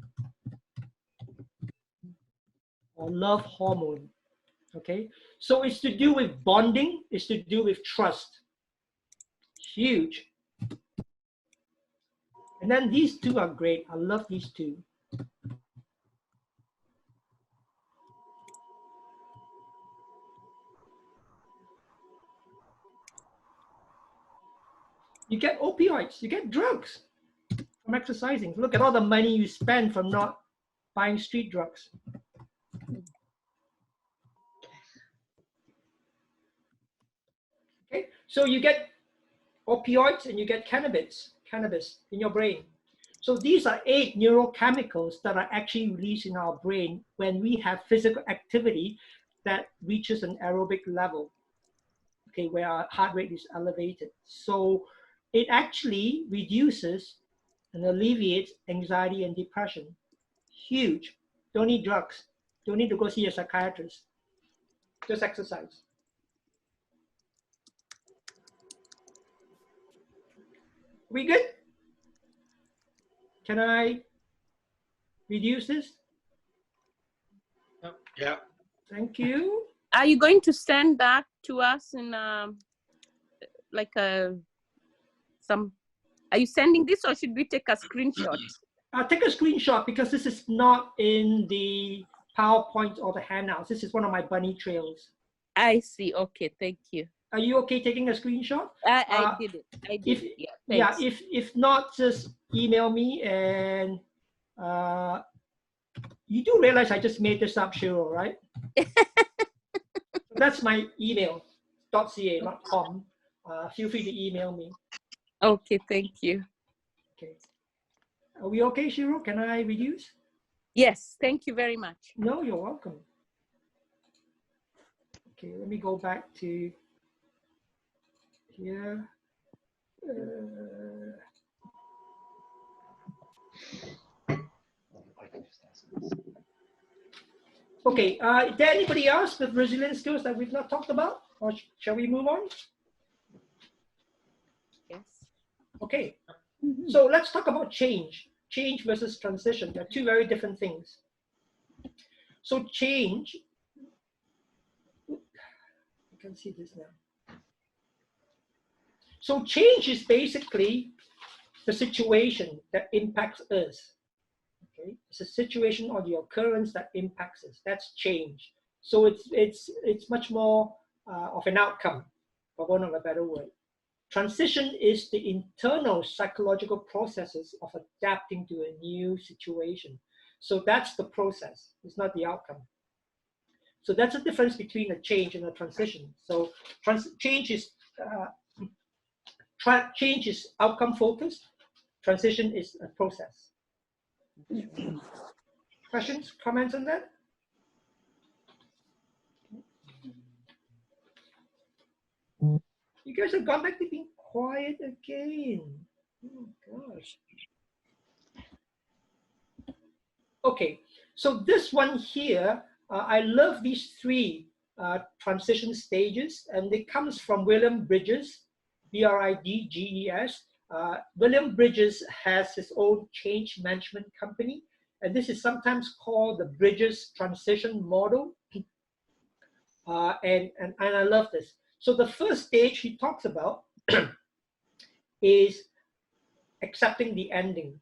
or love hormone. Okay. So it's to do with bonding. It's to do with trust. Huge. And then these two are great. I love these two. You get opioids, you get drugs from exercising. Look at all the money you spend from not buying street drugs. Okay, so you get opioids and you get cannabis in your brain. So these are 8 neurochemicals that are actually released in our brain when we have physical activity that reaches an aerobic level, okay, where our heart rate is elevated. So it actually reduces and alleviates anxiety and depression. Huge. Don't need drugs. Don't need to go see a psychiatrist. Just exercise. We good? Can I reduce this? Yeah. Thank you. Are you going to send that to us in like some? Are you sending this, or should we take a screenshot? I'll take a screenshot because this is not in the PowerPoint or the handouts. This is one of my bunny trails. I see. Okay, thank you. Are you okay taking a screenshot? I did it. I did. Yeah, if not, just email me. And you do realize I just made this up, Cheryl, right? That's my email, .ca, not .com. Feel free to email me. Okay, thank you. Okay. Are we okay, Cheryl? Can I reduce? Yes, thank you very much. No, you're welcome. Okay, let me go back to here. Okay, is there anybody else with resilience skills that we've not talked about? Or shall we move on? Yes. Okay, so let's talk about change. Change versus transition. They're two very different things. So change, you can see this now. So change is basically the situation that impacts us. Okay, it's a situation or the occurrence that impacts us. That's change. So it's much more of an outcome, for want of a better word. Transition is the internal psychological processes of adapting to a new situation. So that's the process. It's not the outcome. So that's the difference between a change and a transition. So change is outcome focused. Transition is a process. Questions, comments on that? You guys have gone back to being quiet again. Oh gosh. Okay, so this one here, I love these 3 transition stages, and it comes from William Bridges, B-R-I-D-G-E-S. William Bridges has his own change management company, and this is sometimes called the Bridges transition model. And I love this. So the first stage he talks about is accepting the ending.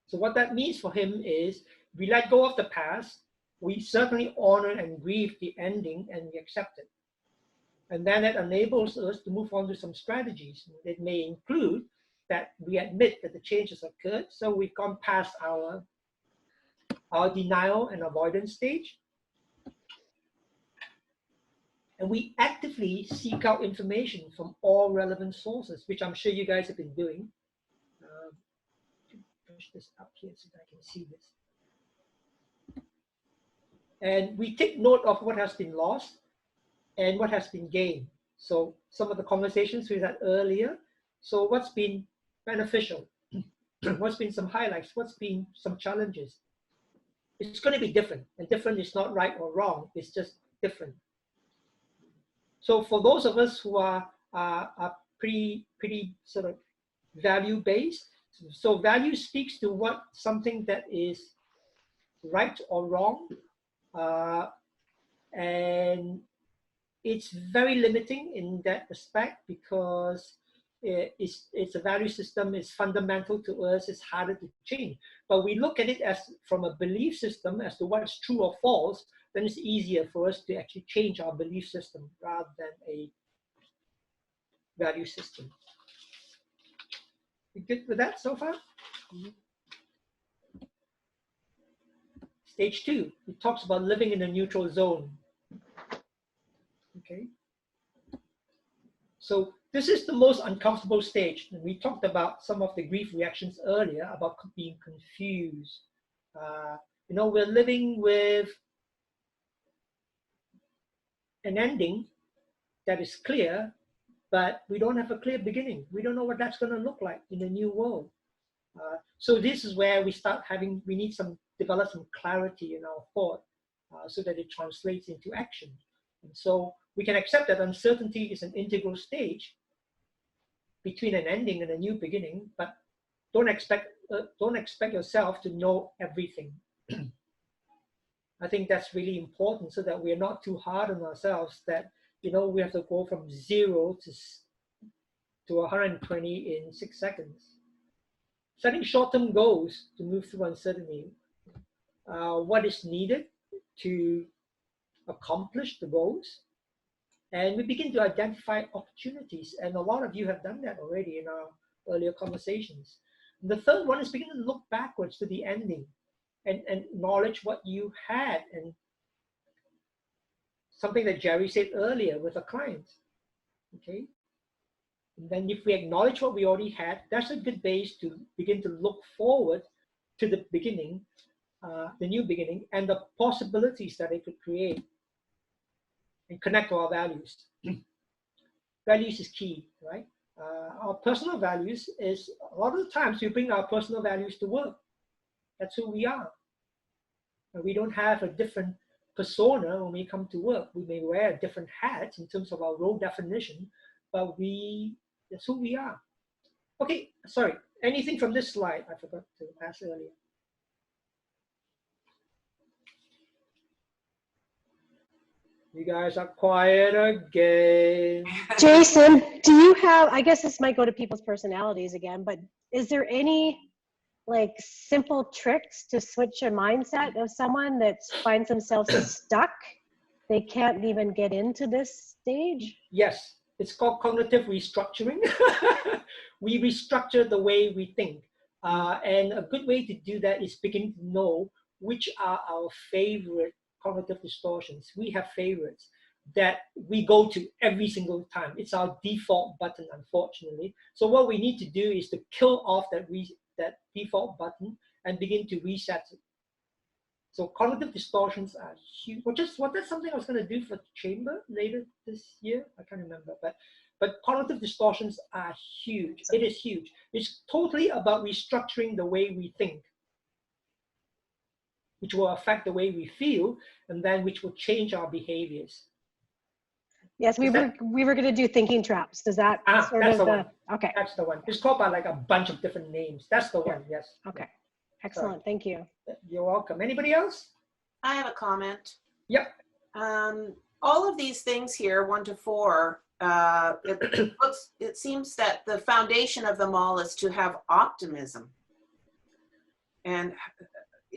So what that means for him is we let go of the past, we certainly honor and grieve the ending, and we accept it. And then it enables us to move on to some strategies. It may include that we admit that the change has occurred. So we've gone past our denial and avoidance stage. And we actively seek out information from all relevant sources, which I'm sure you guys have been doing. Push this up here so that I can see this. And we take note of what has been lost and what has been gained. So some of the conversations we had earlier. So what's been beneficial? What's been some highlights? What's been some challenges? It's going to be different, and different is not right or wrong. It's just different. So for those of us who are pretty sort of value-based, so value speaks to what something that is right or wrong, and it's very limiting in that respect because it's a value system, it's fundamental to us, it's harder to change. But we look at it as from a belief system as to what's true or false, then it's easier for us to actually change our belief system rather than a value system. You good with that so far? Stage 2, it talks about living in a neutral zone. Okay. So this is the most uncomfortable stage. And we talked about some of the grief reactions earlier about being confused. You know, we're living with an ending that is clear, but we don't have a clear beginning. We don't know what that's going to look like in a new world. So this is where we start having, we need develop some clarity in our thought so that it translates into action. And so we can accept that uncertainty is an integral stage between an ending and a new beginning, but don't expect yourself to know everything. I think that's really important so that we're not too hard on ourselves that, you know, we have to go from 0 to 120 in 6 seconds. Setting short-term goals to move through uncertainty. What is needed to accomplish the goals? And we begin to identify opportunities. And a lot of you have done that already in our earlier conversations. And the third one is begin to look backwards to the ending and acknowledge what you had, and something that Jerry said earlier with a client. Okay. And then if we acknowledge what we already had, that's a good base to begin to look forward to the beginning, the new beginning, and the possibilities that it could create, and connect to our values. Values is key, right? Our personal values is, a lot of the times we bring our personal values to work. That's who we are. And we don't have a different persona when we come to work. We may wear a different hat in terms of our role definition, but that's who we are. Okay, sorry. Anything from this slide I forgot to ask earlier? You guys are quiet again. Jason, do you have, I guess this might go to people's personalities again, but is there any like simple tricks to switch a mindset of someone that finds themselves stuck? They can't even get into this stage? Yes, it's called cognitive restructuring. We restructure the way we think. And a good way to do that is beginning to know which are our favorite cognitive distortions. We have favorites that we go to every single time. It's our default button, unfortunately. So what we need to do is to kill off that default button and begin to reset it. So cognitive distortions are huge. That's something I was going to do for Chamber later this year. I can't remember, but cognitive distortions are huge. It is huge. It's totally about restructuring the way we think, which will affect the way we feel, and then which will change our behaviors. Yes, we were going to do thinking traps. Does that sort that's of the one. Okay. That's the one. It's called by like a bunch of different names. That's the one. Yes. Okay. Excellent. Thank you. You're welcome. Anybody else? I have a comment. Yep. All of these things here, 1 to 4, it seems that the foundation of them all is to have optimism. And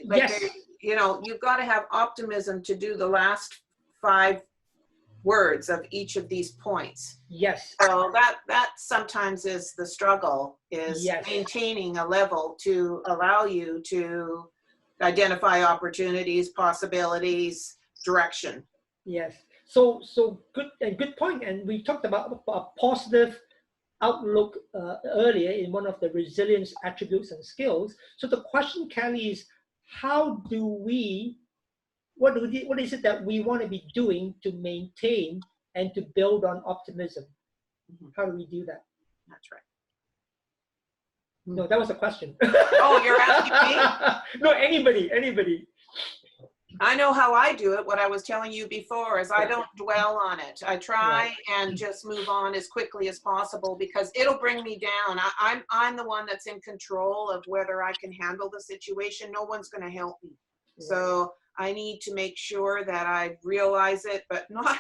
like, yes. you know, you've got to have optimism to do the last 5 words of each of these points. Yes. So that sometimes is the struggle, is maintaining a level to allow you to identify opportunities, possibilities, direction. Yes. So good point. And we talked about a positive outlook earlier in one of the resilience attributes and skills. So the question, Kelly, is how do we, what is it that we want to be doing to maintain and to build on optimism? How do we do that? That's right. No, that was a question. Oh, you're asking me? No, anybody. I know how I do it. What I was telling you before is I don't dwell on it. I try and just move on as quickly as possible, because it'll bring me down. I'm the one that's in control of whether I can handle the situation. No one's going to help me. So I need to make sure that I realize it, but not,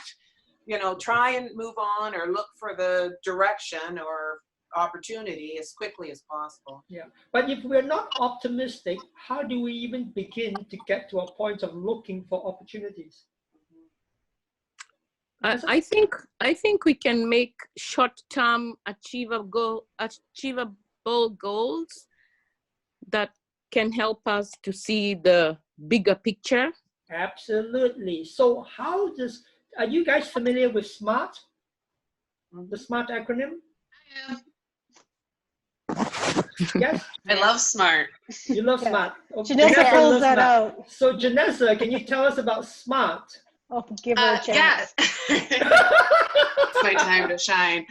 try and move on or look for the direction or opportunity as quickly as possible. Yeah, but if we're not optimistic, how do we even begin to get to a point of looking for opportunities? I think we can make short-term achievable goals that can help us to see the bigger picture. Absolutely. So are you guys familiar with SMART? The SMART acronym? Yes? I love SMART. You love SMART. Okay. Janessa pulls that out. So Janessa, can you tell us about SMART? Oh, give her a chance. Yes. It's my time to shine.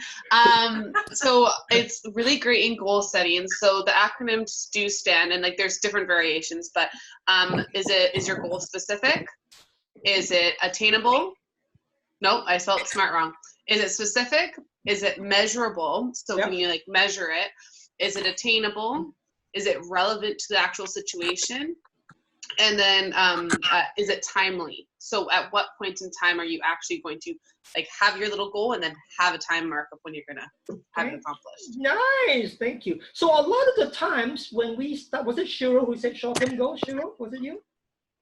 So it's really great in goal setting. So the acronyms do stand, and there's different variations, but is your goal specific? Is it attainable? Nope, I spelled SMART wrong. Is it specific? Is it measurable? So can you measure it? Is it attainable? Is it relevant to the actual situation? And then is it timely? So at what point in time are you actually going to have your little goal and then have a time mark of when you're going to have it accomplished? Nice, thank you. So a lot of the times when we start, was it Shiro who said short-term goals? Shiro, was it you?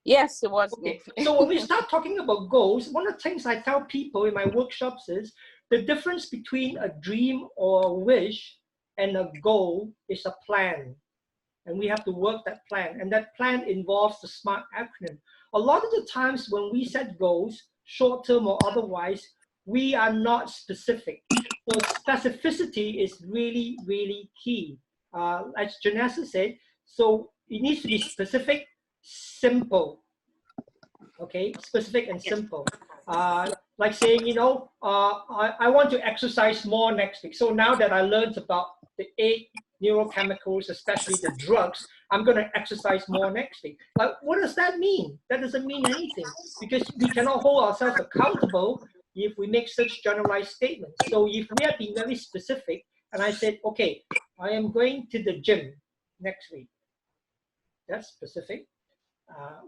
Yes, it was. Okay, so when we start talking about goals, one of the things I tell people in my workshops is the difference between a dream or a wish and a goal is a plan. And we have to work that plan. And that plan involves the SMART acronym. A lot of the times when we set goals, short-term or otherwise, we are not specific. So specificity is really, really key. As Janessa said, so it needs to be specific, simple. Okay, specific and simple. Like saying, I want to exercise more next week. So now that I learned about the 8 neurochemicals, especially the drugs, I'm going to exercise more next week. But what does that mean? That doesn't mean anything, because we cannot hold ourselves accountable if we make such generalized statements. So if we are being very specific, and I said, okay, I am going to the gym next week. That's specific.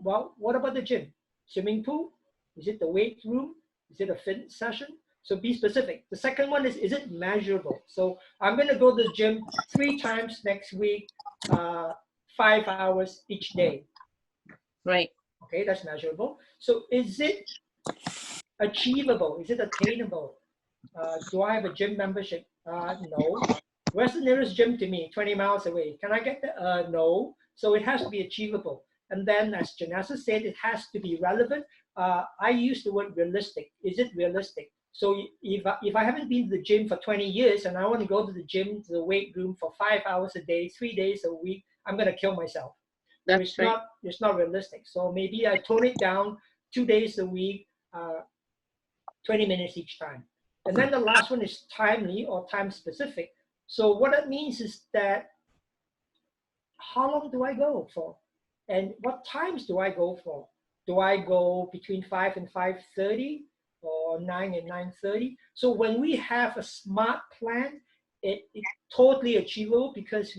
Well, what about the gym? Swimming pool? Is it the weight room? Is it a fitness session? So be specific. The second one is it measurable? So I'm going to go to the gym 3 times next week, 5 hours each day. Right. Okay, that's measurable. So is it achievable? Is it attainable? Do I have a gym membership? No. Where's the nearest gym to me? 20 miles away. Can I get there? No. So it has to be achievable. And then, as Janessa said, it has to be relevant. I use the word realistic. Is it realistic? So if I haven't been to the gym for 20 years and I want to go to the gym, to the weight room for 5 hours a day, 3 days a week, I'm going to kill myself. That's right. It's not realistic. So maybe I tone it down 2 days a week, 20 minutes each time. And then the last one is timely or time specific. So what that means is that how long do I go for? And what times do I go for? Do I go between 5 and 5:30 or 9 and 9:30? So when we have a SMART plan, it's totally achievable because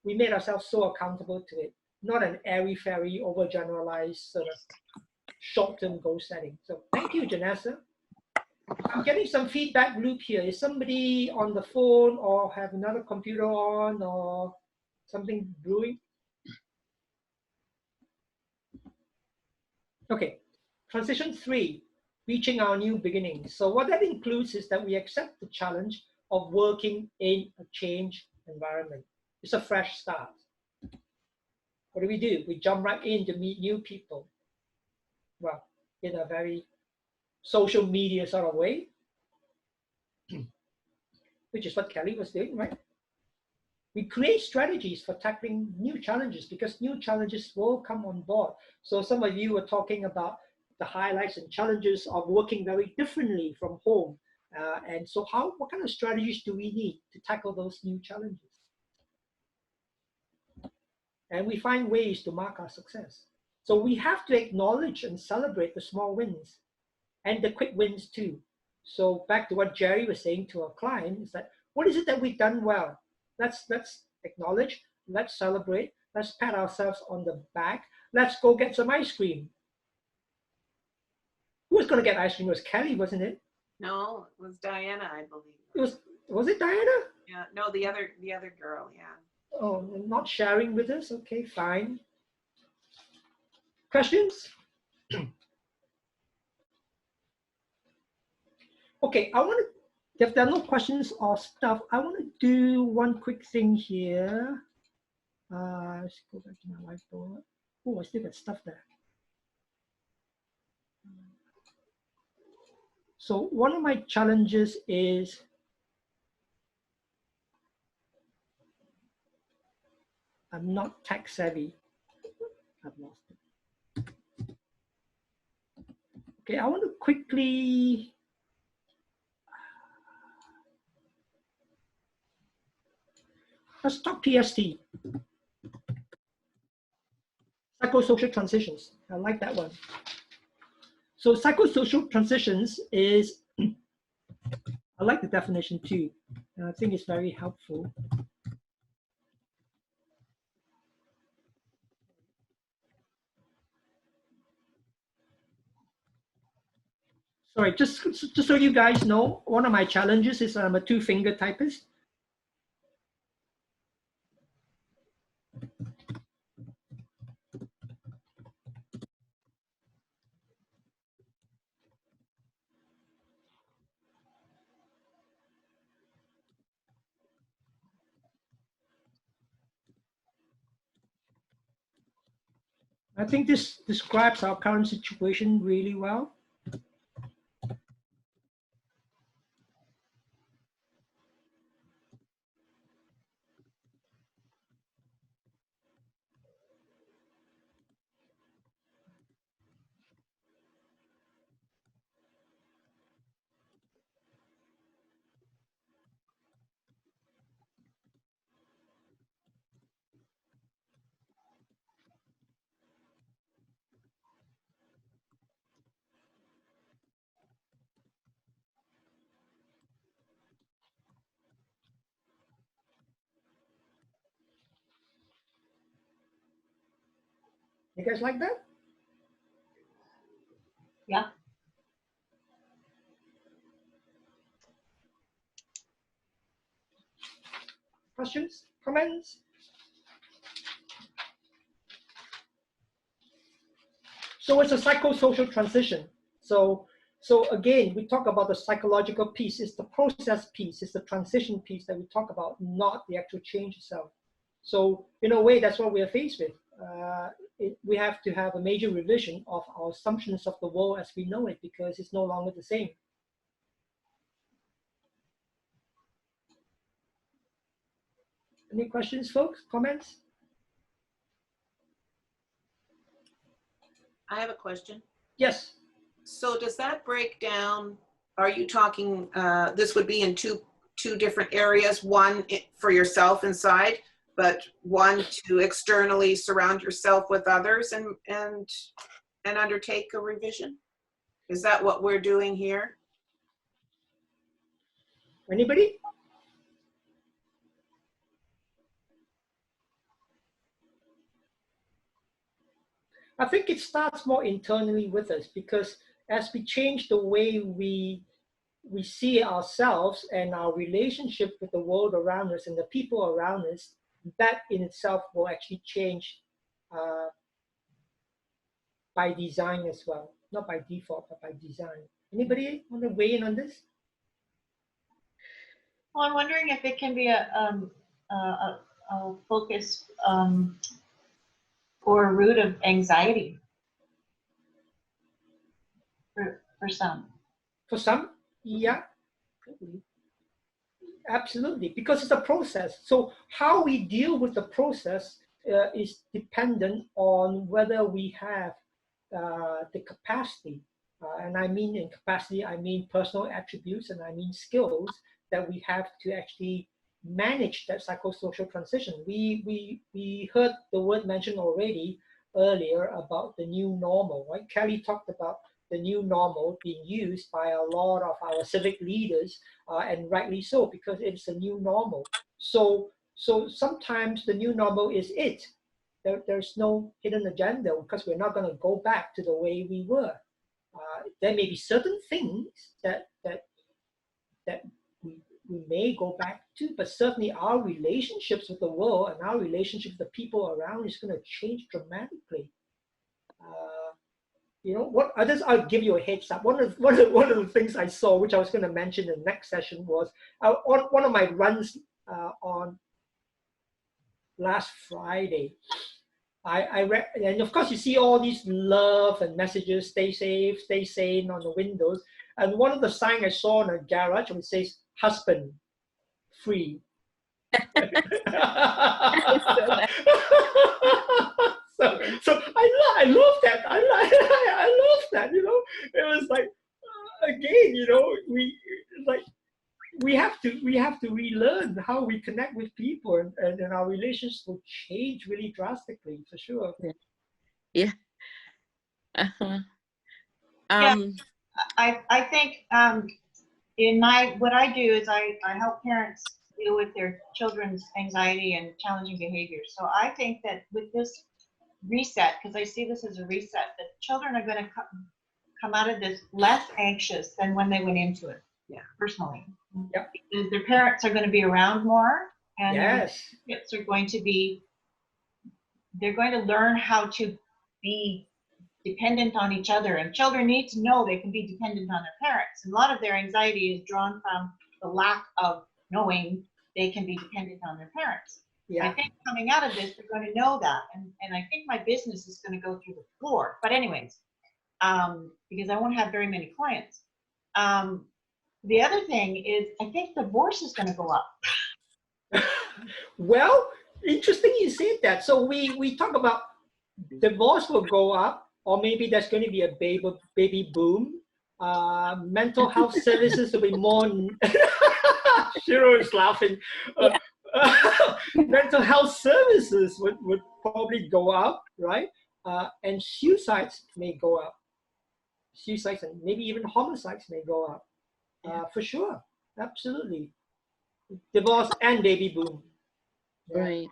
we made ourselves so accountable to it. Not an airy-fairy, overgeneralized sort of short-term goal setting. So thank you, Janessa. I'm getting some feedback loop here. Is somebody on the phone or have another computer on or something brewing? Okay, transition 3. reaching our new beginnings. So what that includes is that we accept the challenge of working in a changed environment. It's a fresh start. What do? We jump right in to meet new people. Well, in a very social media sort of way, which is what Kelly was doing, right? We create strategies for tackling new challenges because new challenges will come on board. So some of you were talking about the highlights and challenges of working very differently from home. And so what kind of strategies do we need to tackle those new challenges? And we find ways to mark our success. So we have to acknowledge and celebrate the small wins and the quick wins too. So back to what Jerry was saying to our client is that, what is it that we've done well? Let's acknowledge, let's celebrate, let's pat ourselves on the back, let's go get some ice cream. Who was going to get ice cream? It was Kelly, wasn't it? No, it was Diana, I believe. Was it Diana? Yeah, no, the other girl, yeah. Oh, not sharing with us? Okay, fine. Questions? Okay, if there are no questions or stuff, I want to do one quick thing here. Let's go back to my whiteboard. Oh, I still got stuff there. So one of my challenges is I'm not tech savvy. I've lost it. Okay, I want to quickly let's talk PST. Psychosocial transitions. I like that one. So psychosocial transitions is, I like the definition too, and I think it's very helpful. Sorry, just so you guys know, one of my challenges is I'm a two-finger typist. I think this describes our current situation really well. You guys like that? Yeah. Questions, comments? So it's a psychosocial transition. So again, we talk about the psychological piece. It's the process piece. It's the transition piece that we talk about, not the actual change itself. So in a way, that's what we are faced with. We have to have a major revision of our assumptions of the world as we know it, because it's no longer the same. Any questions, folks? Comments? I have a question. Yes. So does that break down, are you talking, this would be in two different areas, one for yourself inside, but one to externally surround yourself with others and undertake a revision? Is that what we're doing here? Anybody? I think it starts more internally with us, because as we change the way we see ourselves and our relationship with the world around us and the people around us, that in itself will actually change by design as well. Not by default, but by design. Anybody want to weigh in on this? Well, I'm wondering if it can be a focus or a root of anxiety for some. For some, yeah, absolutely, because it's a process. So how we deal with the process is dependent on whether we have the capacity, and I mean in capacity, I mean personal attributes, and I mean skills that we have to actually manage that psychosocial transition. We heard the word mentioned already earlier about the new normal, right? Kelly talked about the new normal being used by a lot of our civic leaders, and rightly so, because it's a new normal. So sometimes the new normal is it. There's no hidden agenda, because we're not going to go back to the way we were. There may be certain things that we may go back to, but certainly our relationships with the world and our relationship with the people around is going to change dramatically. You know what others? I'll give you a heads up. One of the things I saw, which I was going to mention in the next session, was on one of my runs on last Friday. I read, and of course you see all these love and messages, stay safe, stay sane on the windows. And one of the signs I saw in a garage, it says husband free. So I love that. I love that. You know, it was like again, you know, we have to relearn how we connect with people, and our relationships will change really drastically, for sure. Yeah. Uh-huh. Yeah, I think in what I do is I help parents deal with their children's anxiety and challenging behaviors. So I think that with this reset, because I see this as a reset, that children are going to come out of this less anxious than when they went into it. Yeah, personally. Yep. Because their parents are going to be around more, and yes, their kids are going to be. They're going to learn how to be dependent on each other, and children need to know they can be dependent on their parents. And a lot of their anxiety is drawn from the lack of knowing they can be dependent on their parents. Yeah. I think coming out of this, they're going to know that, and I think my business is going to go through the floor. But anyways, because I won't have very many clients. The other thing is, I think divorce is going to go up. Well, interesting you said that. So we talk about divorce will go up, or maybe there's going to be a baby boom. Mental health services will be more. Shiro is laughing. Mental health services would probably go up, right? And suicides may go up. Suicides and maybe even homicides may go up. For sure, absolutely. Divorce and baby boom. Yeah. Right,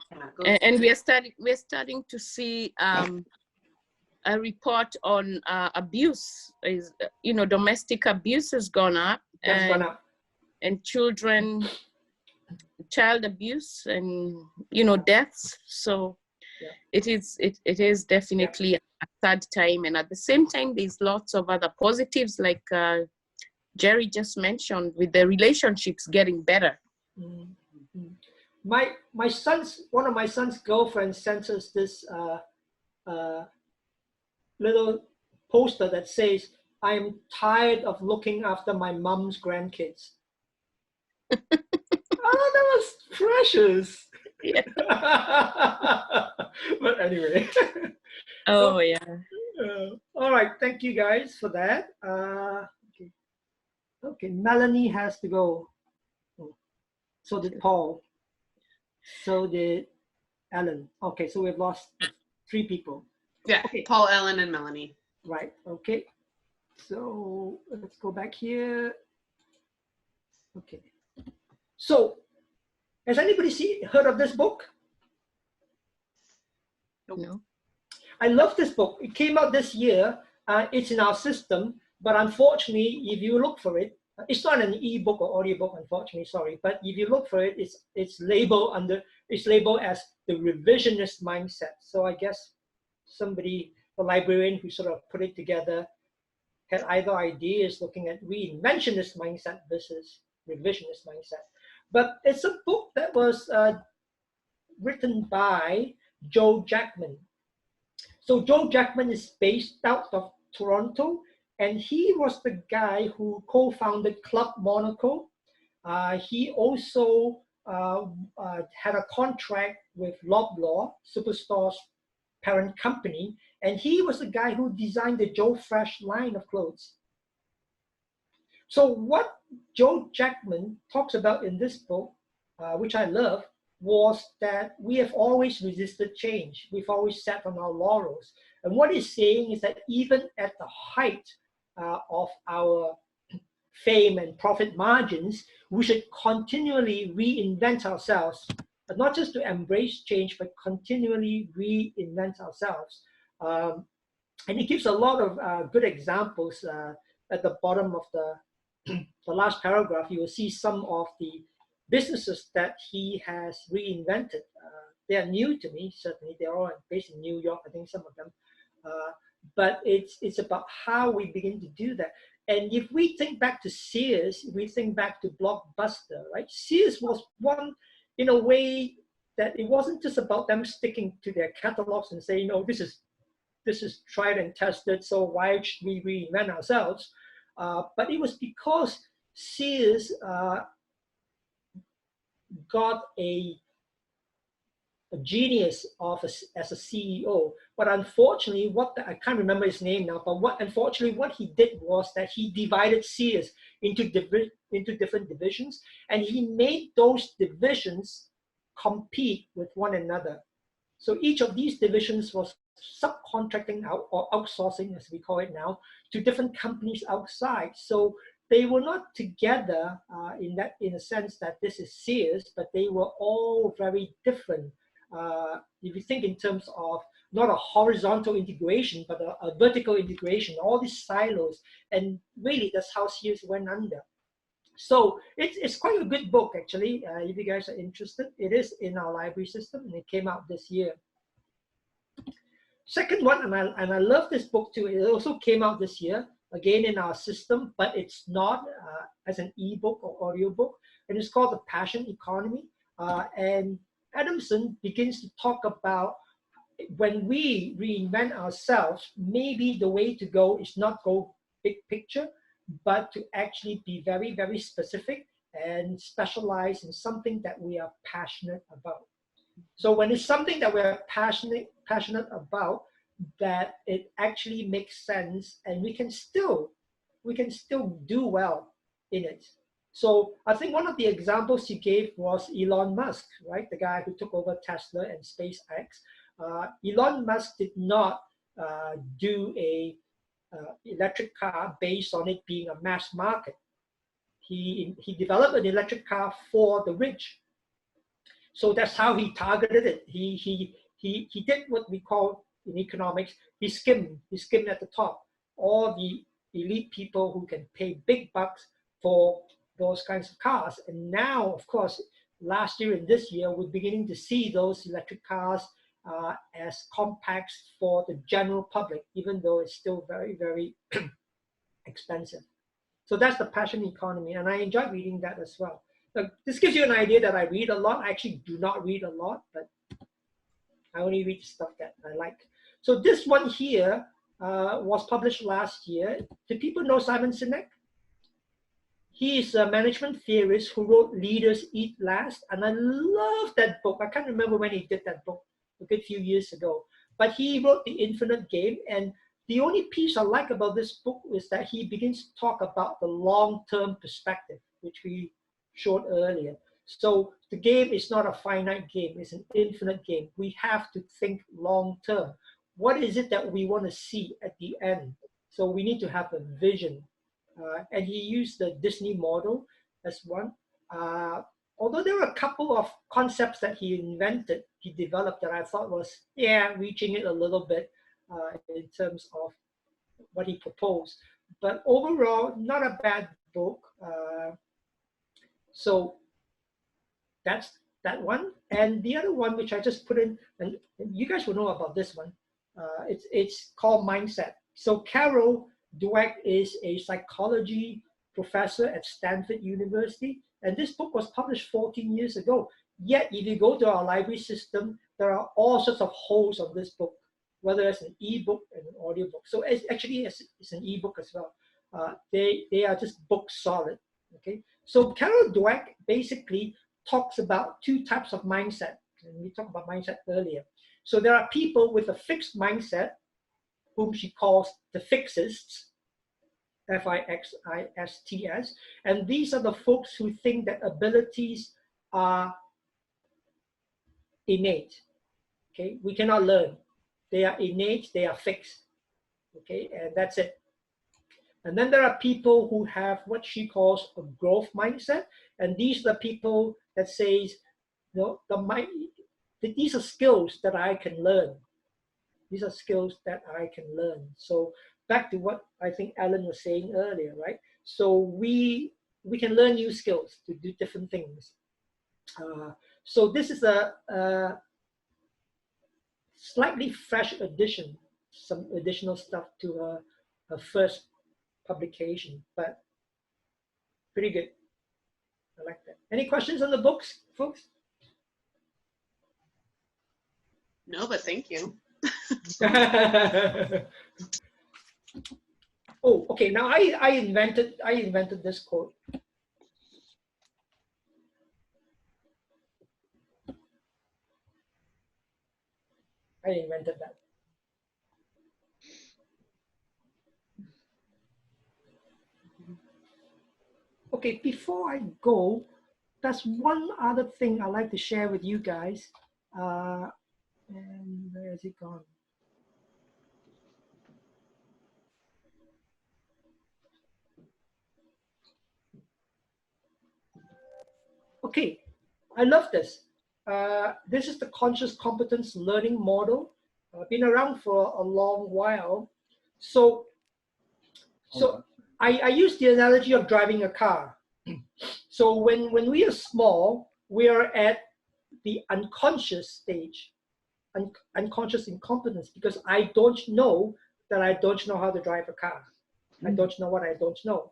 and we're starting to see a report on abuse. Is domestic abuse has gone up. That's gone up. And child abuse and deaths. So it is definitely a sad time, and at the same time there's lots of other positives, like Jerry just mentioned, with the relationships getting better. Mm-hmm. One of my son's girlfriends sent us this little poster that says, "I'm tired of looking after my mom's grandkids." Oh, that was precious. Yeah. But anyway. Oh, yeah. All right. Thank you guys for that. Okay. Melanie has to go. So did Paul. So did Ellen. Okay. So we've lost 3 people. Yeah. Okay. Paul, Ellen, and Melanie. Right. Okay. So let's go back here. Okay. So, has anybody heard of this book? No. I love this book. It came out this year. It's in our system, but unfortunately, if you look for it, it's not an e-book or audiobook, unfortunately, sorry. But if you look for it, it's labeled as the revisionist mindset. So I guess somebody, the librarian who sort of put it together, had either ideas looking at reinventionist mindset versus revisionist mindset. But it's a book that was written by Joe Jackman. So Joe Jackman is based out of Toronto, and he was the guy who co-founded Club Monaco. He also had a contract with Loblaw, Superstore's parent company, and he was the guy who designed the Joe Fresh line of clothes. So what Joe Jackman talks about in this book, which I love, was that we have always resisted change. We've always sat on our laurels. And what he's saying is that even at the height of our fame and profit margins, we should continually reinvent ourselves, but not just to embrace change, but continually reinvent ourselves. And he gives a lot of good examples at the bottom of the last paragraph. You will see some of the businesses that he has reinvented. They are new to me, certainly. They're all based in New York, I think some of them. But it's about how we begin to do that. And if we think back to Sears, we think back to Blockbuster, right? Sears was one, in a way, that it wasn't just about them sticking to their catalogs and saying, "Oh, this is tried and tested, so why should we reinvent ourselves?" But it was because Sears got a genius as a CEO. But unfortunately, I can't remember his name now, but what he did was that he divided Sears into different divisions, and he made those divisions compete with one another. So each of these divisions was subcontracting out, or outsourcing, as we call it now, to different companies outside. So they were not together in a sense that this is Sears, but they were all very different. If you think in terms of not a horizontal integration, but a vertical integration, all these silos, and really that's how Sears went under. So it's quite a good book, actually. If you guys are interested, it is in our library system, and it came out this year. Second one, and I love this book too. It also came out this year, again in our system, but it's not as an ebook or audiobook, and it's called The Passion Economy. And Adamson begins to talk about when we reinvent ourselves, maybe the way to go is not go big picture, but to actually be very, very specific and specialize in something that we are passionate about. So when it's something that we're passionate about, that it actually makes sense, and we can still do well in it. So I think one of the examples he gave was Elon Musk, right? The guy who took over Tesla and SpaceX. Elon Musk did not do a electric car based on it being a mass market. He developed an electric car for the rich. So that's how he targeted it. He did what we call in economics, he skimmed at the top. All the elite people who can pay big bucks for those kinds of cars. And now, of course, last year and this year, we're beginning to see those electric cars as compacts for the general public, even though it's still very, very expensive. So that's the passion economy, and I enjoy reading that as well. Now, this gives you an idea that I read a lot. I actually do not read a lot, but I only read stuff that I like. So this one here was published last year. Do people know Simon Sinek? He is a management theorist who wrote Leaders Eat Last, and I love that book. I can't remember when he did that book, a good few years ago. But he wrote The Infinite Game, and the only piece I like about this book is that he begins to talk about the long-term perspective, which we showed earlier. So the game is not a finite game, it's an infinite game. We have to think long-term. What is it that we want to see at the end? So we need to have a vision. And he used the Disney model as one. Although there were a couple of concepts that he developed that I thought was, reaching it a little bit in terms of what he proposed. But overall, not a bad book. So that's that one. And the other one, which I just put in, and you guys will know about this one, it's called Mindset. So Carol Dweck is a psychology professor at Stanford University, and this book was published 14 years ago. Yet, if you go to our library system, there are all sorts of holes on this book, whether it's an e-book and an audiobook. So it's an e-book as well. They are just book solid. Okay. So Carol Dweck basically talks about two types of mindset, and we talked about mindset earlier. So there are people with a fixed mindset, whom she calls the fixists, F-I-X-I-S-T-S, and these are the folks who think that abilities are innate. Okay, we cannot learn. They are innate, they are fixed. Okay, and that's it. And then there are people who have what she calls a growth mindset, and these are the people that says, you know, these are skills that I can learn. These are skills that I can learn. So back to what I think Alan was saying earlier, right? So we can learn new skills to do different things. So this is a slightly fresh addition, some additional stuff to a first publication, but pretty good. I like that. Any questions on the books, folks? No, but thank you. Oh, okay. Now I invented this quote. I invented that. Okay, before I go, there's one other thing I'd like to share with you guys. And where is it gone? Okay, I love this. This is the conscious competence learning model. Been around for a long while. So I use the analogy of driving a car. So when we are small, we are at the unconscious stage, unconscious incompetence, because I don't know that I don't know how to drive a car. I don't know what I don't know.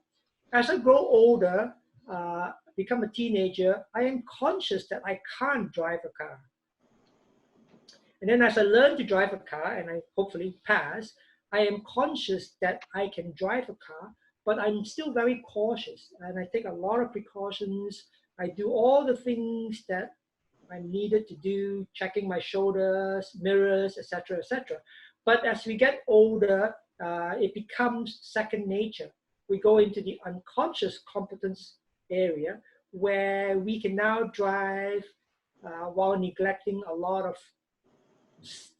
As I grow older, become a teenager, I am conscious that I can't drive a car. And then as I learn to drive a car, and I hopefully pass, I am conscious that I can drive a car, but I'm still very cautious. And I take a lot of precautions. I do all the things that I'm needed to do, checking my shoulders, mirrors, etc., etc. But as we get older, it becomes second nature. We go into the unconscious competence area where we can now drive while neglecting a lot of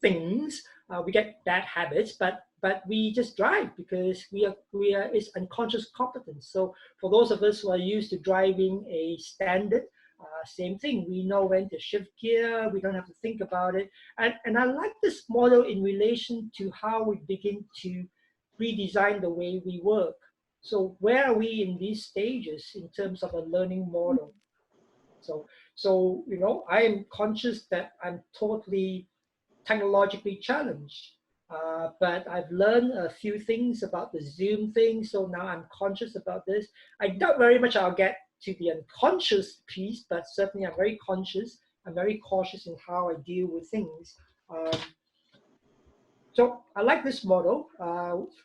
things. We get bad habits, but we just drive because it's unconscious competence. So for those of us who are used to driving a standard, same thing. We know when to shift gear. We don't have to think about it. And I like this model in relation to how we begin to redesign the way we work. So where are we in these stages in terms of a learning model? So you know, I am conscious that I'm totally technologically challenged. But I've learned a few things about the Zoom thing, so now I'm conscious about this. I doubt very much I'll get to the unconscious piece, but certainly I'm very conscious. I'm very cautious in how I deal with things. So I like this model,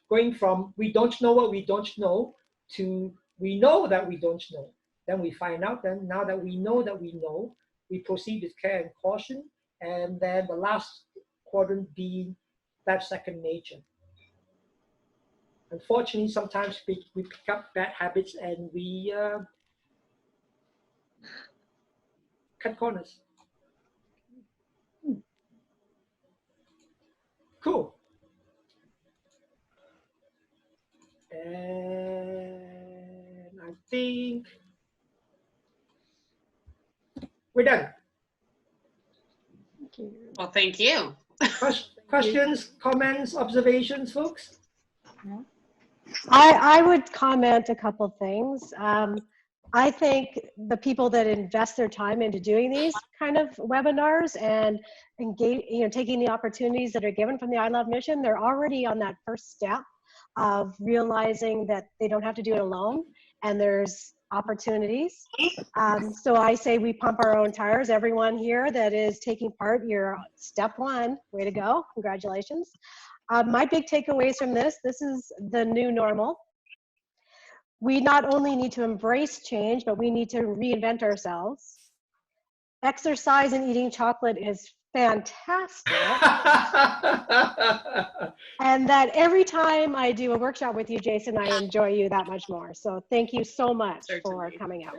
going from we don't know what we don't know to we know that we don't know. Then we find out, then now that we know, we proceed with care and caution. And then the last quadrant being that second nature. Unfortunately, sometimes we pick up bad habits and we cut corners. Cool. And I think we're done. Thank you. Well, thank you. Questions, comments, observations, folks? Yeah. I would comment a couple things. I think the people that invest their time into doing these kind of webinars and engage, taking the opportunities that are given from the I Love mission, they're already on that first step of realizing that they don't have to do it alone, and there's opportunities. So I say we pump our own tires. Everyone here that is taking part, you're step one. Way to go. Congratulations. My big takeaways from this is the new normal. We not only need to embrace change, but we need to reinvent ourselves. Exercise and eating chocolate is fantastic. And that every time I do a workshop with you, Jason, I enjoy you that much more. So thank you so much for coming out.